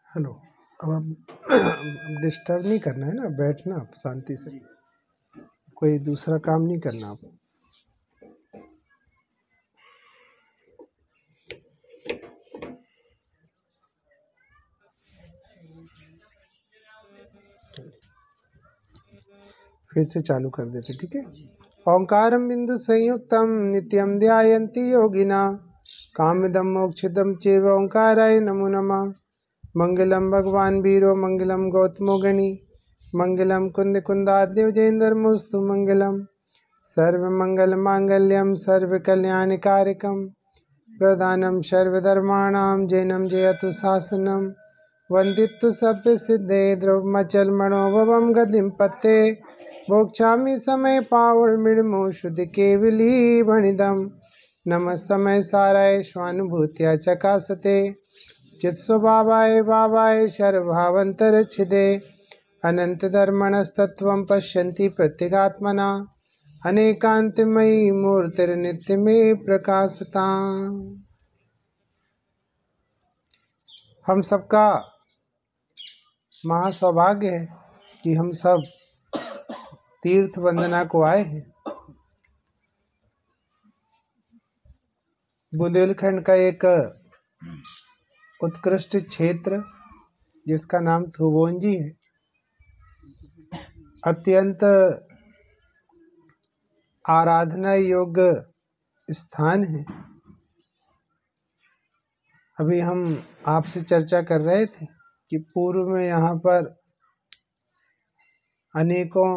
Hello. अब disturb नहीं करना है ना, बैठना आप शांति से, कोई दूसरा काम नहीं करना आप। फिर से चालू कर देते, ठीक है। ओंकारम बिंदु संयुक्तम नित्यम ध्यायन्ति योगिना कामदम मोक्षदम चैव ओंकाराय नमो नमः। मंगलम भगवान वीरो मंगलम गौतमो गणि मंगलम कुंद कुंदाद्य जयेन्द्रमुस्तु मंगलम। सर्वमंगल मांगल्यम सर्वकल्याणकारकम प्रधानम सर्वधर्माणां जैनम जयतु शासनम। वंदित्तु सभ्य सिद्धे द्रवमचल मनोभवम गतिम पत्ते भोक्षामि समय पावड़मिड़मो शुद्ध केवली वणिदम। नमः समय साराय स्वानुभूत्या चकासते चित स्वभावाय भावाय सर्वभावंतर छिदे। अनंत धर्मणस्तत्वं पश्यन्ति प्रत्यगात्मना अनेकांतमयी मूर्तिर्नित्य में प्रकाशता। हम सबका महासौभाग्य है कि हम सब तीर्थ वंदना को आए हैं। बुंदेलखंड का एक उत्कृष्ट क्षेत्र जिसका नाम थुगोंजी है, अत्यंत आराधना योग्य स्थान है। अभी हम आपसे चर्चा कर रहे थे कि पूर्व में यहाँ पर अनेकों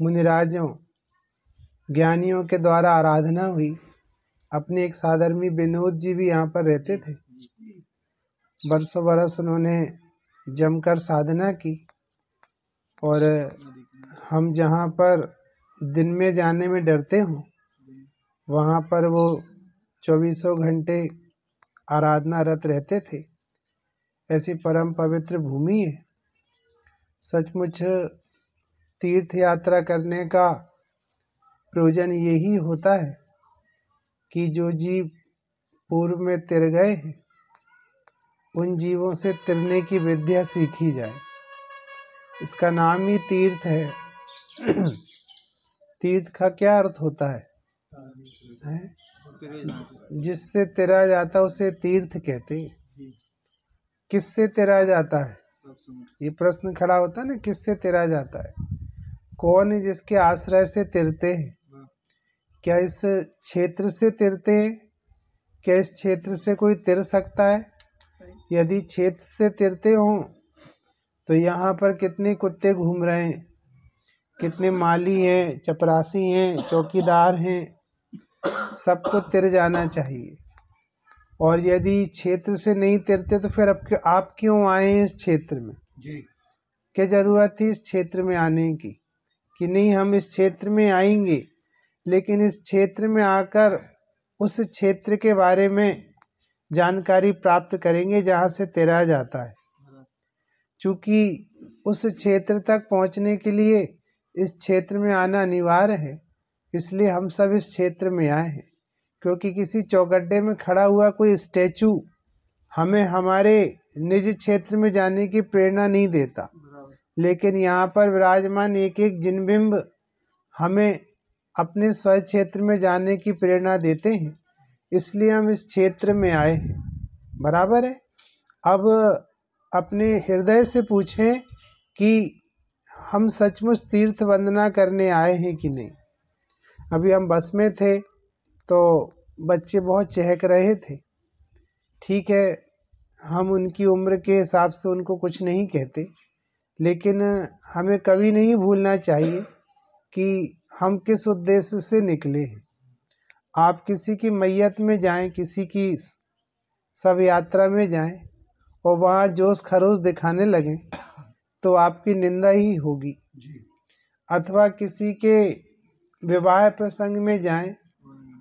मुनिराजों ज्ञानियों के द्वारा आराधना हुई। अपने एक साधर्मी विनोद जी भी यहाँ पर रहते थे। बरसों बरस उन्होंने जमकर साधना की और हम जहाँ पर दिन में जाने में डरते हों, वहाँ पर वो 24 घंटे आराधना रत रहते थे। ऐसी परम पवित्र भूमि है। सचमुच तीर्थ यात्रा करने का प्रयोजन यही होता है कि जो जीव पूर्व में तिर गए हैं उन जीवों से तिरने की विद्या सीखी जाए। इसका नाम ही तीर्थ है। तीर्थ का क्या अर्थ होता है? जिससे तिरा जाता उसे तीर्थ कहते। किससे तिरा जाता है? ये प्रश्न खड़ा होता है ना, किससे तिरा जाता है? कौन है जिसके आश्रय से तिरते हैं? क्या इस क्षेत्र से तिरते हैं? क्या इस क्षेत्र से कोई तिर सकता है? यदि क्षेत्र से तिरते हों तो यहाँ पर कितने कुत्ते घूम रहे हैं, कितने माली हैं, चपरासी हैं, चौकीदार हैं, सबको तिर जाना चाहिए। और यदि क्षेत्र से नहीं तिरते तो फिर आप क्यों आए हैं इस क्षेत्र में? क्या जरूरत थी इस क्षेत्र में आने की? कि नहीं हम इस क्षेत्र में आएंगे, लेकिन इस क्षेत्र में आकर उस क्षेत्र के बारे में जानकारी प्राप्त करेंगे जहाँ से तिरा जाता है। चूँकि उस क्षेत्र तक पहुँचने के लिए इस क्षेत्र में आना अनिवार्य है, इसलिए हम सब इस क्षेत्र में आए हैं। क्योंकि किसी चौगड्डे में खड़ा हुआ कोई स्टैचू हमें हमारे निज क्षेत्र में जाने की प्रेरणा नहीं देता, लेकिन यहाँ पर विराजमान एक एक जिनबिंब हमें अपने स्व क्षेत्र में जाने की प्रेरणा देते हैं। इसलिए हम इस क्षेत्र में आए हैं। बराबर है। अब अपने हृदय से पूछें कि हम सचमुच तीर्थ वंदना करने आए हैं कि नहीं। अभी हम बस में थे तो बच्चे बहुत चहक रहे थे। ठीक है, हम उनकी उम्र के हिसाब से उनको कुछ नहीं कहते, लेकिन हमें कभी नहीं भूलना चाहिए कि हम किस उद्देश्य से निकले हैं। आप किसी की मैयत में जाएं, किसी की सब यात्रा में जाएं और वहाँ जोश खरोश दिखाने लगें तो आपकी निंदा ही होगी। अथवा किसी के विवाह प्रसंग में जाएं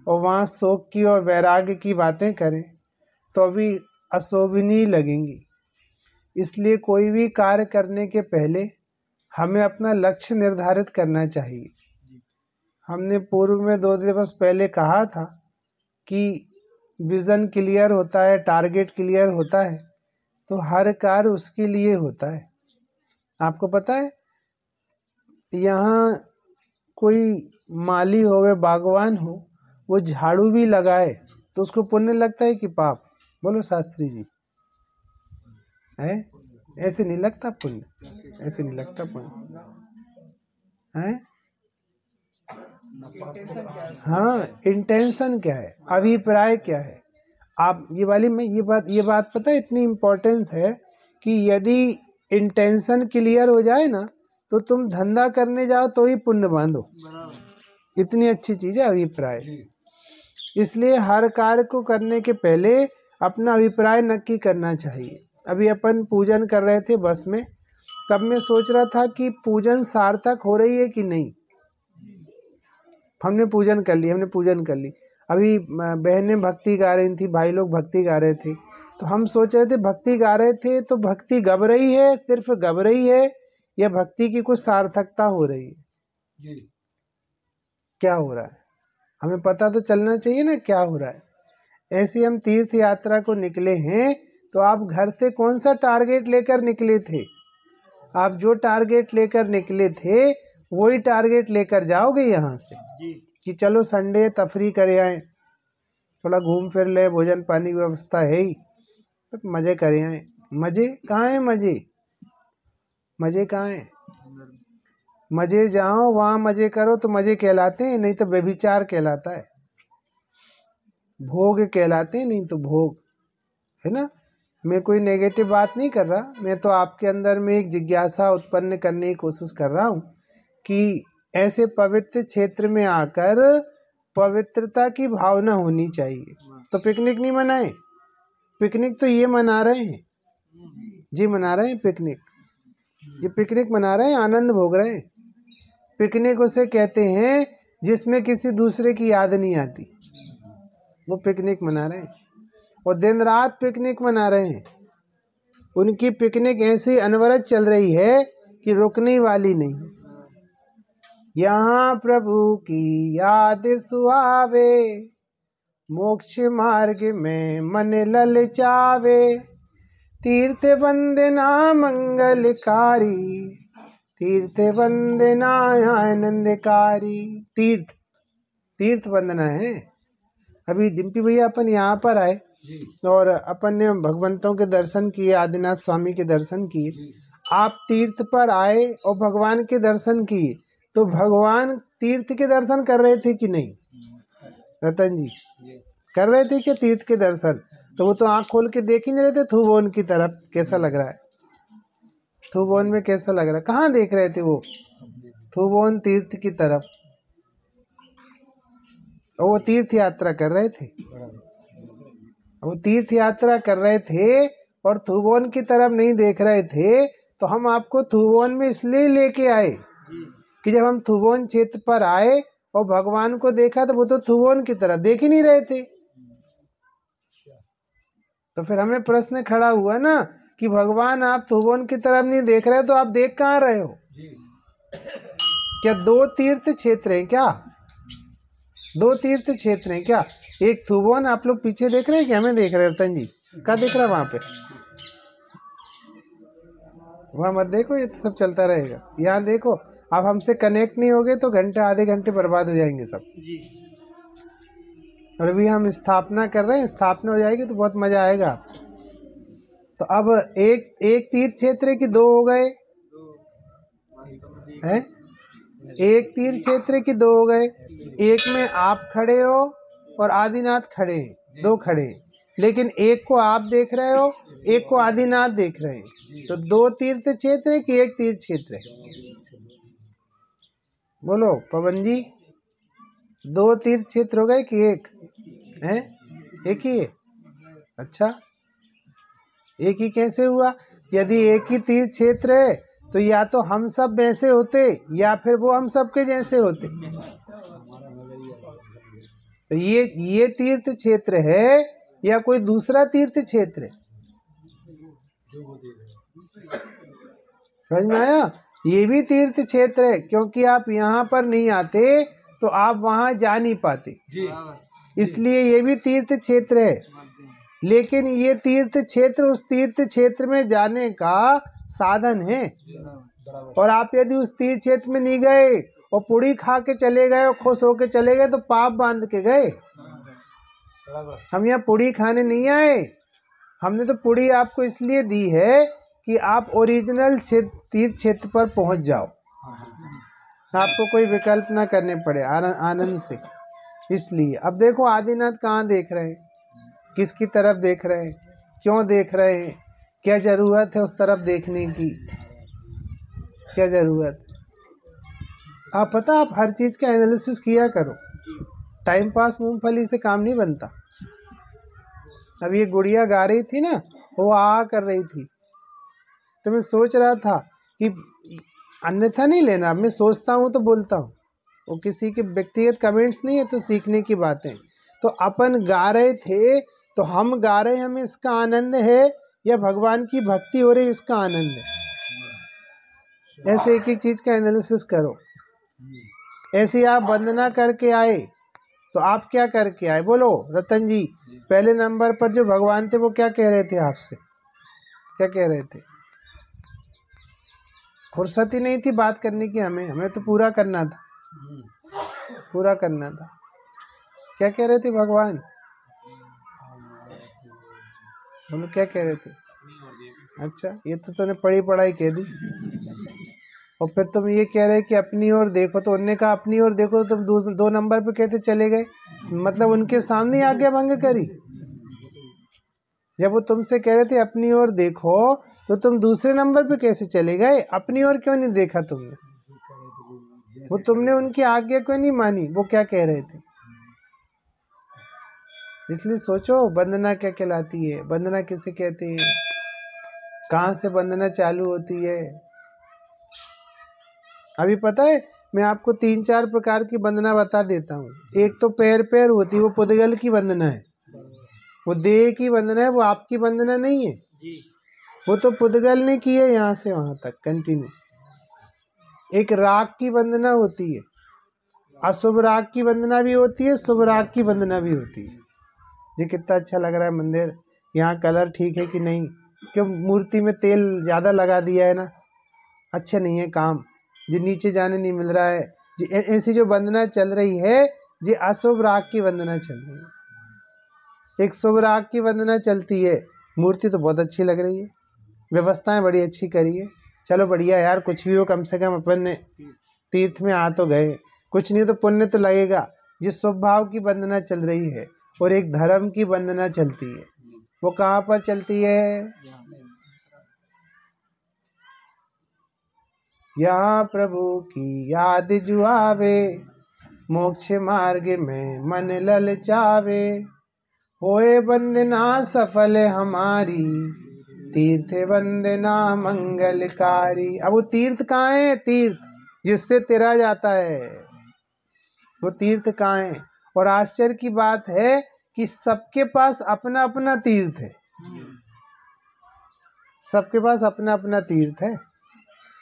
और वहाँ शोक की और वैराग्य की बातें करें तो भी अशोभनीय लगेंगी। इसलिए कोई भी कार्य करने के पहले हमें अपना लक्ष्य निर्धारित करना चाहिए। हमने पूर्व में 2 दिवस पहले कहा था कि विजन क्लियर होता है, टारगेट क्लियर होता है, तो हर कार्य उसके लिए होता है। आपको पता है, यहाँ कोई माली हो वे बागवान हो, वो झाड़ू भी लगाए तो उसको पुण्य लगता है कि पाप? बोलो शास्त्री जी, है? ऐसे नहीं लगता पुण्य, ऐसे नहीं लगता पुण्य, है? हाँ, इंटेंशन क्या है, अभिप्राय क्या है? आप ये बात पता है, इतनी इम्पोर्टेंस है कि यदि इंटेंशन क्लियर हो जाए ना, तो तुम धंधा करने जाओ तो ही पुण्य बांधो। इतनी अच्छी चीज है अभिप्राय। इसलिए हर कार्य को करने के पहले अपना अभिप्राय नक्की करना चाहिए। अभी अपन पूजन कर रहे थे बस में, तब मैं सोच रहा था कि पूजन सार्थक हो रही है कि नहीं। हमने पूजन कर ली। अभी बहनें भक्ति गा रही थी, भाई लोग भक्ति गा रहे थे, तो हम सोच रहे थे भक्ति गा रहे थे तो भक्ति गब रही है, सिर्फ गब रही है, या भक्ति की कुछ सार्थकता हो रही है जी? क्या हो रहा है हमें पता तो चलना चाहिए ना, क्या हो रहा है। ऐसे हम तीर्थ यात्रा को निकले हैं, तो आप घर से कौन सा टारगेट लेकर निकले थे? आप जो टारगेट लेकर निकले थे वही टारगेट लेकर जाओगे यहाँ से कि चलो संडे तफरी करे आए, थोड़ा घूम फिर ले, भोजन पानी की व्यवस्था है ही, मजे करे आए। मजे कहाँ है? मजे कहाँ है? मजे जाओ वहाँ मजे करो तो मजे कहलाते हैं, नहीं तो व्यभिचार कहलाता है, भोग कहलाते हैं, नहीं तो भोग, है ना। मैं कोई नेगेटिव बात नहीं कर रहा, मैं तो आपके अंदर में एक जिज्ञासा उत्पन्न करने की कोशिश कर रहा हूँ कि ऐसे पवित्र क्षेत्र में आकर पवित्रता की भावना होनी चाहिए। तो पिकनिक नहीं मनाए, पिकनिक तो ये मना रहे हैं जी, मना रहे हैं पिकनिक, ये पिकनिक मना रहे हैं, आनंद भोग रहे हैं। पिकनिक उसे कहते हैं जिसमें किसी दूसरे की याद नहीं आती, वो पिकनिक मना रहे हैं, और दिन रात पिकनिक मना रहे हैं। उनकी पिकनिक ऐसी अनवरत चल रही है कि रुकने वाली नहीं। यहाँ प्रभु की याद सुहावे, मोक्ष मार्ग में मन ललचावे, तीर्थ वंदना मंगलकारी, तीर्थ वंदना आनंदकारी। तीर्थ वंदना है। अभी डिम्पी भैया अपन यहाँ पर आए और अपन ने भगवंतों के दर्शन किए, आदिनाथ स्वामी के दर्शन किए। आप तीर्थ पर आए और भगवान के दर्शन किए, तो भगवान तीर्थ के दर्शन कर रहे थे कि नहीं? रतन जी कर रहे थे क्या तीर्थ के दर्शन? तो वो तो आंख खोल के देख ही नहीं रहे थे थुबोन की तरफ, कैसा लग रहा है, थुबोन में कैसा लग रहा है, कहाँ देख रहे थे वो? थुबोन तीर्थ की तरफ, और वो तीर्थ यात्रा कर रहे थे, वो तीर्थ यात्रा कर रहे थे और थुबोन की तरफ नहीं देख रहे थे। तो हम आपको थुबोन में इसलिए लेके आए कि जब हम थुबोन क्षेत्र पर आए और भगवान को देखा तो वो तो थुबोन की तरफ देख ही नहीं रहे थे। तो फिर हमें प्रश्न खड़ा हुआ ना कि भगवान आप थुबोन की तरफ नहीं देख रहे, तो आप देख कहाँ रहे हो? क्या दो तीर्थ क्षेत्र हैं क्या? दो तीर्थ क्षेत्र हैं क्या? एक थुबोन, आप लोग पीछे देख रहे हैं कि हमें देख रहे हैं? रतन जी क्या देख रहा है वहां पे? वहां मत देखो, ये तो सब चलता रहेगा। यहाँ देखो, आप हमसे कनेक्ट नहीं होगे तो घंटे आधे घंटे बर्बाद हो जाएंगे सब। और अभी हम स्थापना कर रहे हैं, स्थापना हो जाएगी तो बहुत मजा आएगा आपको। तो अब एक तीर्थ क्षेत्र की दो हो गए हैं, एक तीर्थ क्षेत्र की दो हो गए। एक में आप खड़े हो और आदिनाथ खड़े हैं, दो खड़े हैं, लेकिन एक को आप देख रहे हो, एक को आदिनाथ देख रहे हैं। तो दो तीर्थ क्षेत्र है कि एक तीर्थ क्षेत्र है? बोलो पवन जी, दो तीर्थ क्षेत्र हो गए कि एक है? एक ही है। अच्छा, एक ही कैसे हुआ? यदि एक ही तीर्थ क्षेत्र है तो या तो हम सब वैसे होते या फिर वो हम सब के जैसे होते। तो ये तीर्थ क्षेत्र है या कोई दूसरा तीर्थ क्षेत्र है? समझ में आया? ये भी तीर्थ क्षेत्र है, क्योंकि आप यहाँ पर नहीं आते तो आप वहाँ जा नहीं पाते। इसलिए ये भी तीर्थ क्षेत्र है। लेकिन ये तीर्थ क्षेत्र उस तीर्थ क्षेत्र में जाने का साधन है। और आप यदि उस तीर्थ क्षेत्र में नहीं गए और पूड़ी खा के चले गए और खुश होके चले गए तो पाप बांध के गए। हम यहाँ पूड़ी खाने नहीं आए। हमने तो पूड़ी आपको इसलिए दी है कि आप ओरिजिनल तीर्थ क्षेत्र पर पहुँच जाओ, आपको कोई विकल्प ना करने पड़े आनंद से। इसलिए अब देखो आदिनाथ कहाँ देख रहे हैं, किसकी तरफ देख रहे हैं, क्यों देख रहे हैं, क्या ज़रूरत है उस तरफ देखने की, क्या ज़रूरत है। आप पता आप हर चीज़ का एनालिसिस किया करो। टाइम पास मूंगफली से काम नहीं बनता। अब ये गुड़िया गा रही थी ना, वो आ कर रही थी, तो मैं सोच रहा था कि अन्यथा नहीं लेना। अब मैं सोचता हूँ तो बोलता हूँ, वो किसी के व्यक्तिगत कमेंट्स नहीं है, तो सीखने की बातें। तो अपन गा रहे थे तो हम गा रहे हैं, हमें इसका आनंद है, या भगवान की भक्ति हो रही इसका आनंद है। ऐसे एक एक चीज़ का एनालिसिस करो। ऐसे आप वंदना करके आए तो आप क्या करके आए, बोलो रतन जी। पहले नंबर पर जो भगवान थे वो क्या कह रहे थे आपसे, क्या कह रहे थे? फुर्सत ही नहीं थी बात करने की। हमें तो पूरा करना था, पूरा करना था। क्या कह रहे थे भगवान, बोलो क्या कह रहे थे? अच्छा, ये तो तूने पढ़ी पढ़ाई कह दी। और फिर तुम ये कह रहे कि अपनी ओर देखो, तो उन्होंने कहा अपनी ओर देखो, तो तुम दो नंबर पे कैसे चले गए? मतलब उनके सामने आज्ञा भंग करी। जब वो तुमसे कह रहे थे अपनी ओर देखो, तो तुम दूसरे नंबर पे कैसे चले गए? अपनी ओर क्यों नहीं देखा तुमने? वो तुमने उनकी आज्ञा क्यों नहीं मानी? वो क्या कह रहे थे? इसलिए सोचो वंदना क्या कहलाती है, वंदना किसे कहते हैं, कहाँ से वंदना चालू होती है। अभी पता है, मैं आपको 3-4 प्रकार की वंदना बता देता हूँ। एक तो पैर पैर होती है, वो पुद्गल की वंदना है, वो देह की वंदना है, वो आपकी वंदना नहीं है। वो तो पुद्गल ने की है यहाँ से वहाँ तक कंटिन्यू। एक राग की वंदना होती है, अशुभ राग की वंदना भी होती है, शुभ राग की वंदना भी होती है। जी कितना अच्छा लग रहा है मंदिर, यहाँ कलर ठीक है कि नहीं, क्यों मूर्ति में तेल ज़्यादा लगा दिया है ना, अच्छा नहीं है काम जी, नीचे जाने नहीं मिल रहा है जी। ऐसी जो वंदना चल रही है जी, अशुभ राग की वंदना चल रही है। एक शुभ राग की वंदना चलती है, मूर्ति तो बहुत अच्छी लग रही है, व्यवस्थाएं बड़ी अच्छी करी है, चलो बढ़िया यार, कुछ भी हो, कम से कम अपन ने तीर्थ में आ तो गए, कुछ नहीं तो पुण्य तो लगेगा। जिस शुभ भाव की वंदना चल रही है, और एक धर्म की वंदना चलती है, वो कहाँ पर चलती है? यहाँ प्रभु की याद जो आवे, मोक्ष मार्ग में मन ललचावे, होए वंदना सफल हमारी, तीर्थ वंदना मंगलकारी। अब वो तीर्थ कहाँ है? तीर्थ जिससे तेरा जाता है, वो तीर्थ कहाँ है? और आश्चर्य की बात है कि सबके पास अपना अपना तीर्थ है, सबके पास अपना अपना तीर्थ है।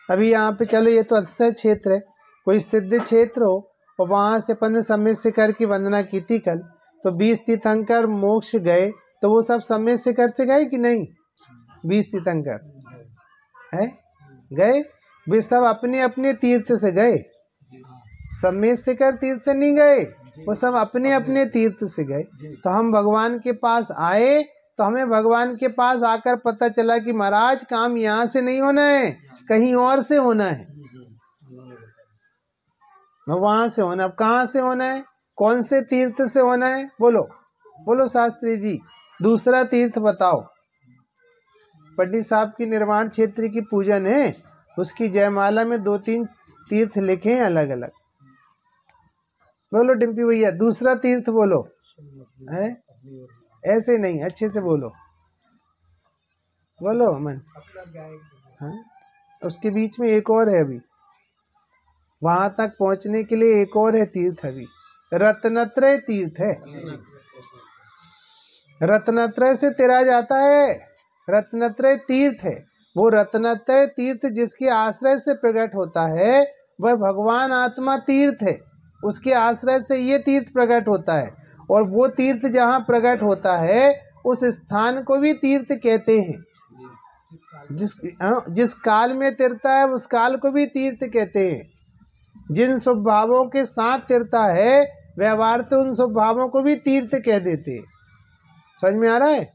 अभी यहाँ पे चलो, ये तो अतिशय क्षेत्र है, कोई सिद्ध क्षेत्र हो, और वहाँ से अपन ने समय से कर की वंदना की थी कल, तो 20 तीर्थंकर मोक्ष गए, तो वो सब समय से कर से गए कि नहीं? 20 तीर्थंकर है गए, वे सब अपने अपने तीर्थ से गए, समय से कर तीर्थ नहीं गए, वो सब अपने अपने तीर्थ से गए। तो हम भगवान के पास आए, तो हमें भगवान के पास आकर पता चला कि महाराज काम यहाँ से नहीं होना है, कहीं और से होना है, वहाँ से होना। अब कहाँ से होना है, कौन से तीर्थ से होना है? बोलो बोलो शास्त्री जी, दूसरा तीर्थ बताओ। पंडित साहब की निर्वाण क्षेत्र की पूजन है, उसकी जयमाला में 2-3 तीर्थ लिखे हैं अलग अलग। बोलो डिम्पी भैया, दूसरा तीर्थ बोलो है, ऐसे नहीं, अच्छे से बोलो, बोलो अमन। हाँ, उसके बीच में एक और है, अभी वहां तक पहुंचने के लिए एक और है तीर्थ, अभी रत्नत्रय तीर्थ है। रत्नत्रय से तेरा जाता है, रत्नत्रय तीर्थ है। वो रत्नत्रय तीर्थ जिसके आश्रय से प्रकट होता है, वह भगवान आत्मा तीर्थ है, उसके आश्रय से ये तीर्थ प्रकट होता है। और वो तीर्थ जहाँ प्रकट होता है उस स्थान को भी तीर्थ कहते हैं। जिस काल में तिरता है उस काल को भी तीर्थ कहते हैं। जिन स्वभावों के साथ तिरता है व्यवहार से उन स्वभावों को भी तीर्थ कह देते हैं। समझ में आ रहा है?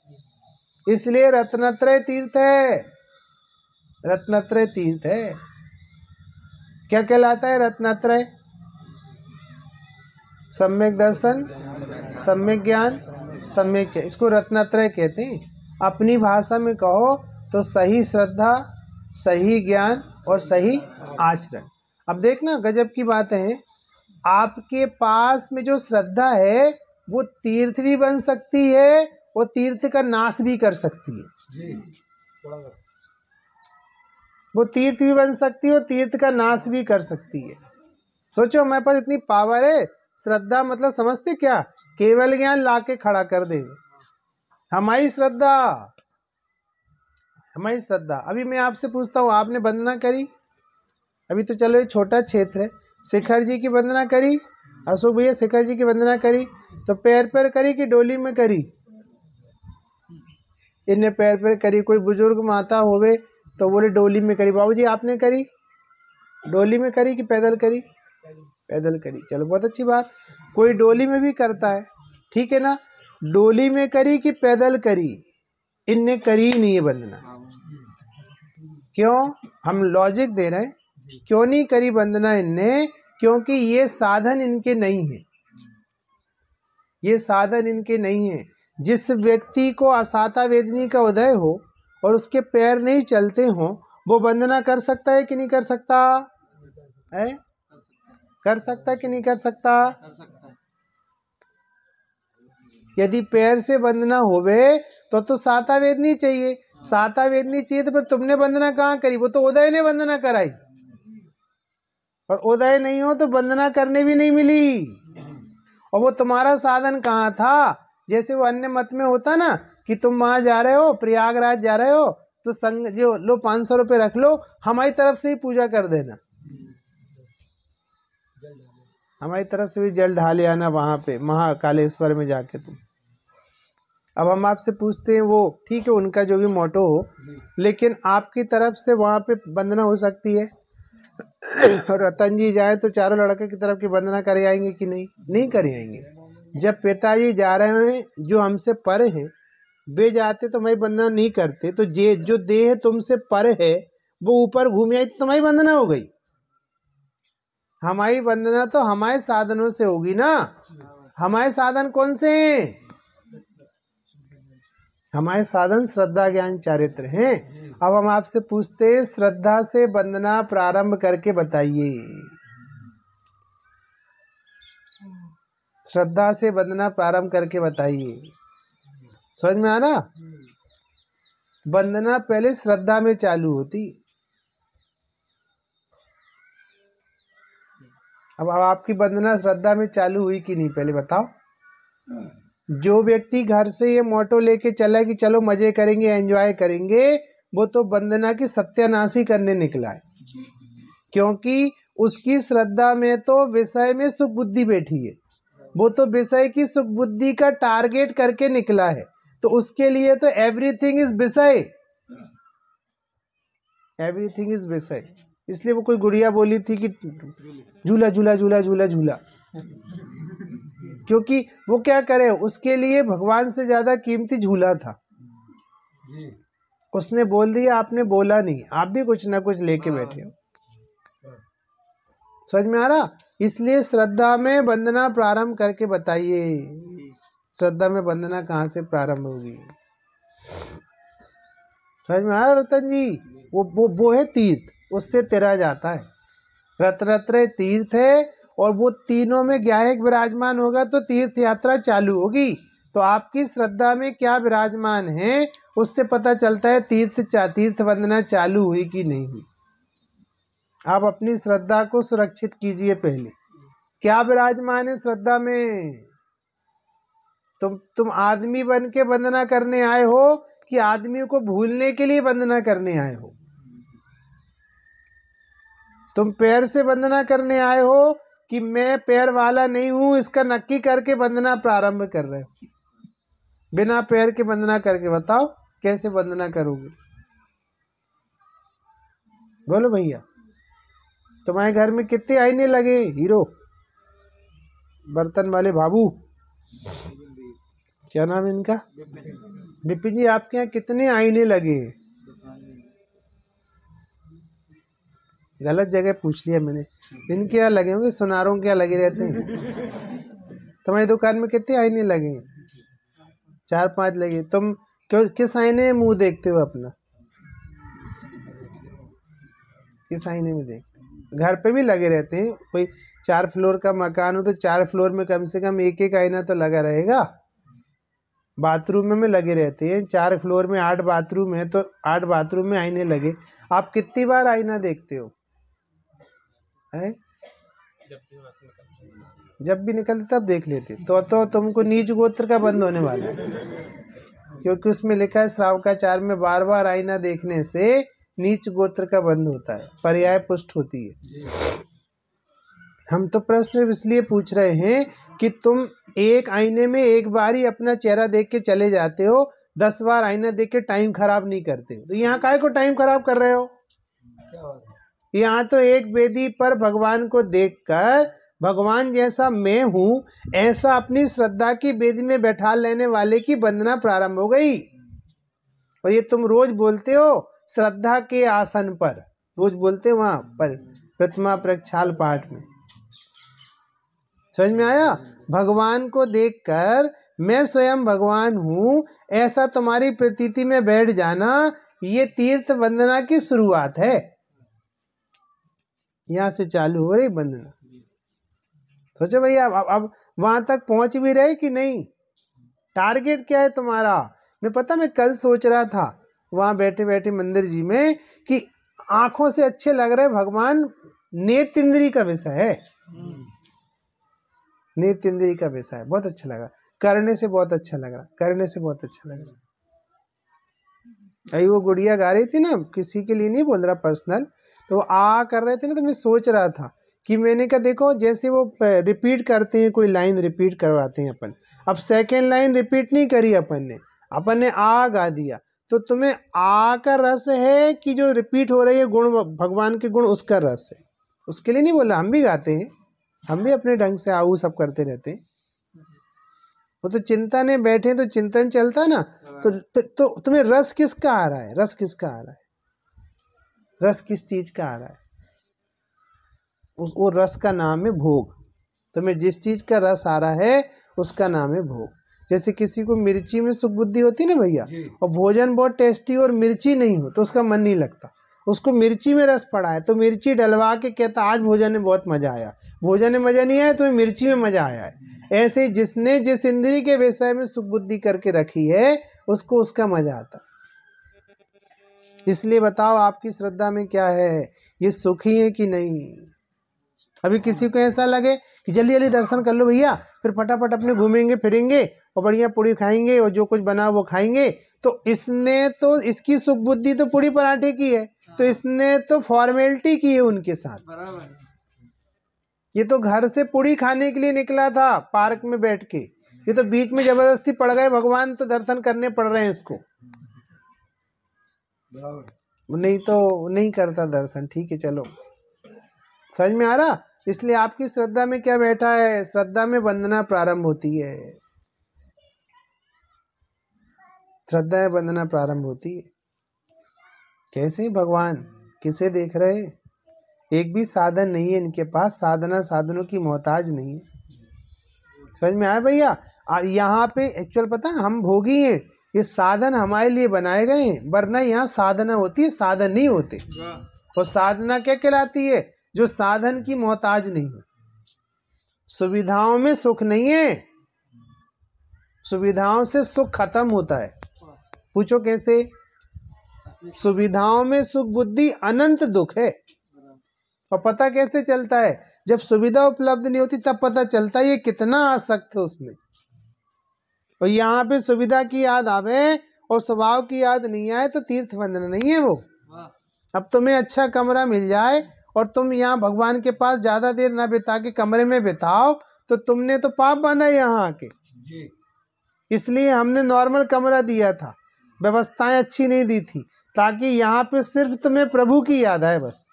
इसलिए रत्नत्रय तीर्थ है, रत्नत्रय तीर्थ है। क्या कहलाता है रत्नत्रय? सम्यक दर्शन, सम्यक ज्ञान, सम्यक चेतना, इसको रत्नत्रय कहते हैं। अपनी भाषा में कहो तो सही श्रद्धा, सही ज्ञान और सही आचरण। अब देखना गजब की बात है, आपके पास में जो श्रद्धा है वो तीर्थ भी बन सकती है और तीर्थ का नाश भी कर सकती है। वो तीर्थ भी बन सकती है और तीर्थ का नाश भी कर सकती है। सोचो हमारे पास इतनी पावर है। श्रद्धा मतलब समझते क्या? केवल ज्ञान लाके खड़ा कर दे। हमारी श्रद्धा, हमारी श्रद्धा। अभी मैं आपसे पूछता हूँ, आपने वंदना करी? अभी तो चलो ये छोटा क्षेत्र है। शिखर जी की वंदना करी? अशोक भैया शिखर जी की वंदना करी तो पैर पर करी कि डोली में करी? इन्हें पैर पर करी। कोई बुजुर्ग माता होवे तो बोले डोली में करी। बाबूजी आपने करी? डोली में करी कि पैदल करी? पैदल करी। चलो बहुत अच्छी बात। कोई डोली में भी करता है, ठीक है ना? डोली में करी कि पैदल करी? इनने करी ही नहीं है वंदना। क्यों? हम लॉजिक दे रहे हैं। क्यों नहीं करी वंदना इनने? क्योंकि ये साधन इनके नहीं है। ये साधन इनके नहीं है। जिस व्यक्ति को असाता वेदनी का उदय हो और उसके पैर नहीं चलते हो वो वंदना कर सकता है कि नहीं कर सकता है? कर सकता कि नहीं कर सकता? यदि पैर से वंदना होवे तो साता वेदनी चाहिए। साता वेदनी चाहिए तो फिर तुमने वंदना कहाँ करी? वो तो उदय ने वंदना कराई। और उदय नहीं हो तो वंदना करने भी नहीं मिली। और वो तुम्हारा साधन कहाँ था? जैसे वो अन्य मत में होता ना कि तुम वहाँ जा रहे हो, प्रयागराज जा रहे हो तो संग जो लो 500 रुपये रख लो, हमारी तरफ से ही पूजा कर देना, हमारी तरफ से भी जल ढाले आना वहाँ पे महाकालेश्वर में जाके तुम। अब हम आपसे पूछते हैं, वो ठीक है उनका जो भी मोटो हो, लेकिन आपकी तरफ से वहाँ पे वंदना हो सकती है? रतन जी जाए तो चारों लड़के की तरफ की वंदना करे आएंगे कि नहीं? नहीं करे आएंगे। जब पिताजी जा रहे हैं जो हमसे पर हैं वे जाते तो हमारी वंदना नहीं करते, तो जो देह तुमसे पर है वो ऊपर घूम आई तो तुम्हारी वंदना हो गई। हमारी वंदना तो हमारे साधनों से होगी ना। हमारे साधन कौन से हैं? हमारे साधन श्रद्धा ज्ञान चारित्र हैं। अब हम आपसे पूछते हैं, श्रद्धा से वंदना प्रारंभ करके बताइए। श्रद्धा से वंदना प्रारंभ करके बताइए। समझ में आना? वंदना पहले श्रद्धा में चालू होती। अब आपकी वंदना श्रद्धा में चालू हुई कि नहीं पहले बताओ। जो व्यक्ति घर से ये मोटो लेके चला कि चलो मजे करेंगे, एंजॉय करेंगे, वो तो वंदना की सत्यानाशी करने निकला है। क्योंकि उसकी श्रद्धा में तो विषय में सुख बुद्धि बैठी है। वो तो विषय की सुख बुद्धि का टारगेट करके निकला है। तो उसके लिए तो एवरीथिंग इज विषय, एवरीथिंग इज विषय। इसलिए वो कोई गुड़िया बोली थी कि झूला झूला झूला झूला झूला, क्योंकि वो क्या करे, उसके लिए भगवान से ज्यादा कीमती झूला था। उसने बोल दिया, आपने बोला नहीं। आप भी कुछ ना कुछ लेके बैठे हो। समझ में आ रहा? इसलिए श्रद्धा में वंदना प्रारंभ करके बताइए। श्रद्धा में वंदना कहाँ से प्रारंभ होगी? समझ में आ रहा रतन जी? वो है तीर्थ, उससे तेरा जाता है। रत्नत्रय तीर्थ है और वो तीनों में ज्ञायक विराजमान होगा तो तीर्थ यात्रा चालू होगी। तो आपकी श्रद्धा में क्या विराजमान है उससे पता चलता है तीर्थ वंदना चालू हुई कि नहीं हुई। आप अपनी श्रद्धा को सुरक्षित कीजिए। पहले क्या विराजमान है श्रद्धा में? तुम आदमी बन के वंदना करने आए हो कि आदमी को भूलने के लिए वंदना करने आए हो? तुम पैर से वंदना करने आए हो कि मैं पैर वाला नहीं हूं, इसका नक्की करके वंदना प्रारंभ कर रहे हो। बिना पैर के वंदना करके बताओ कैसे वंदना करोगे? बोलो भैया। तुम्हारे घर में कितने आईने लगे हीरो? बर्तन वाले बाबू, क्या नाम है इनका? विपिन जी। आपके यहाँ कितने आईने लगे? गलत जगह पूछ लिया मैंने। इनके यहाँ लगे होंगे, सुनारों के यहाँ लगे रहते हैं। तुम्हारी दुकान में कितने आईने लगे? 4-5 लगे। तुम क्यों, किस आईने में मुंह देखते हो अपना? किस आईने में देखते हो? घर पे भी लगे रहते हैं। कोई 4 फ्लोर का मकान हो तो 4 फ्लोर में कम से कम एक आईना तो लगा रहेगा। बाथरूम में लगे रहते हैं। 4 फ्लोर में 8 बाथरूम है तो 8 बाथरूम में आईने लगे। आप कितनी बार आईना देखते हो? है? जब भी निकलते तब देख लेते। तो तुमको नीच गोत्र का बंद होने वाला है, क्योंकि उसमें लिखा है श्रावकाचार में बार बार आईना देखने से नीच गोत्र का बंद होता है, पर्याय पुष्ट होती है। हम तो प्रश्न इसलिए पूछ रहे हैं कि तुम एक आईने में एक बार ही अपना चेहरा देख के चले जाते हो, 10 बार आईना देख के टाइम खराब नहीं करते हो। तो यहाँ काहे को टाइम खराब कर रहे हो? यहाँ तो एक वेदी पर भगवान को देखकर भगवान जैसा मैं हूँ ऐसा अपनी श्रद्धा की वेदी में बैठा लेने वाले की वंदना प्रारंभ हो गई। और ये तुम रोज बोलते हो श्रद्धा के आसन पर, रोज बोलते हो वहां पर प्रतिमा प्रक्षाल पाठ में। समझ में आया? भगवान को देखकर मैं स्वयं भगवान हूँ ऐसा तुम्हारी प्रतीति में बैठ जाना, ये तीर्थ वंदना की शुरुआत है। यहाँ से चालू हो रही वंदना। सोचो भैया अब वहां तक पहुंच भी रहे कि नहीं? टारगेट क्या है तुम्हारा? मैं कल सोच रहा था वहां बैठे बैठे मंदिर जी में कि आंखों से अच्छे लग रहे भगवान, नेत्र इंद्री का विषय है। नेत्र इंद्री का विषय है, बहुत अच्छा लग रहा। करने से बहुत अच्छा लग रहा, करने से बहुत अच्छा लग रहा। अभी वो गुड़िया गा रही थी ना, किसी के लिए नहीं बोल रहा पर्सनल, तो आ कर रहे थे ना, तो मैं सोच रहा था कि मैंने कहा देखो जैसे वो रिपीट करते हैं, कोई लाइन रिपीट करवाते हैं अपन। अब सेकेंड लाइन रिपीट नहीं करी अपन ने आ गा दिया। तो तुम्हें आ का रस है कि जो रिपीट हो रही है गुण, भगवान के गुण, उसका रस है। उसके लिए नहीं बोला। हम भी गाते हैं, हम भी अपने ढंग से आऊ सब करते रहते हैं। वो तो चिंतन में बैठे तो चिंतन चलता ना, तो तुम्हें रस किसका आ रहा है? रस किसका आ रहा है? रस किस चीज का आ रहा है? वो रस का नाम है भोग। तुम्हें जिस चीज का रस आ रहा है उसका नाम है भोग। जैसे किसी को मिर्ची में सुख बुद्धि होती ना भैया, और भोजन बहुत टेस्टी और मिर्ची नहीं हो तो उसका मन नहीं लगता। उसको मिर्ची में रस पड़ा है तो मिर्ची डलवा के कहता आज भोजन में बहुत मजा आया। भोजन में मजा नहीं आया तो मिर्ची में मजा आया है। ऐसे जिसने जिस इंद्री के विषय में सुख बुद्धि करके रखी है उसको उसका मजा आता। इसलिए बताओ आपकी श्रद्धा में क्या है? ये सुखी है कि नहीं? अभी किसी को ऐसा लगे कि जल्दी जल्दी दर्शन कर लो भैया, फिर फटाफट अपने घूमेंगे फिरेंगे और बढ़िया पूड़ी खाएंगे और जो कुछ बना वो खाएंगे, तो इसने तो इसकी सुख बुद्धि तो पूड़ी पराठे की है, तो इसने तो फॉर्मेलिटी की है उनके साथ। ये तो घर से पूड़ी खाने के लिए निकला था पार्क में बैठ के, ये तो बीच में जबरदस्ती पड़ गए भगवान, तो दर्शन करने पड़ रहे हैं इसको। नहीं तो नहीं करता दर्शन। ठीक है चलो, समझ में आ रहा? इसलिए आपकी श्रद्धा में क्या बैठा है? श्रद्धा में वंदना प्रारंभ होती है। श्रद्धा में वंदना प्रारंभ होती है। कैसे? भगवान किसे देख रहे? एक भी साधन नहीं है इनके पास, साधना साधनों की मोहताज नहीं है। समझ में आया भैया? यहाँ पे एक्चुअल पता है हम भोगी हैं, ये साधन हमारे लिए बनाए गए हैं, वरना यहाँ साधना होती है, साधन नहीं होते। और साधना क्या कहलाती है? जो साधन की मोहताज नहीं हो। सुविधाओं में सुख नहीं है, सुविधाओं से सुख खत्म होता है। पूछो कैसे? सुविधाओं में सुख बुद्धि, अनंत दुख है। और पता कैसे चलता है? जब सुविधा उपलब्ध नहीं होती तब पता चलता है ये कितना आसक्त है उसमें। और यहाँ पे सुविधा की याद आवे और स्वभाव की याद नहीं आए तो तीर्थ वंदना नहीं है वो। अब तुम्हें अच्छा कमरा मिल जाए और तुम यहाँ भगवान के पास ज़्यादा देर ना बिता के कमरे में बिताओ, तो तुमने तो पाप बांधा यहाँ आके। इसलिए हमने नॉर्मल कमरा दिया था, व्यवस्थाएं अच्छी नहीं दी थी, ताकि यहाँ पे सिर्फ तुम्हें प्रभु की याद आए बस।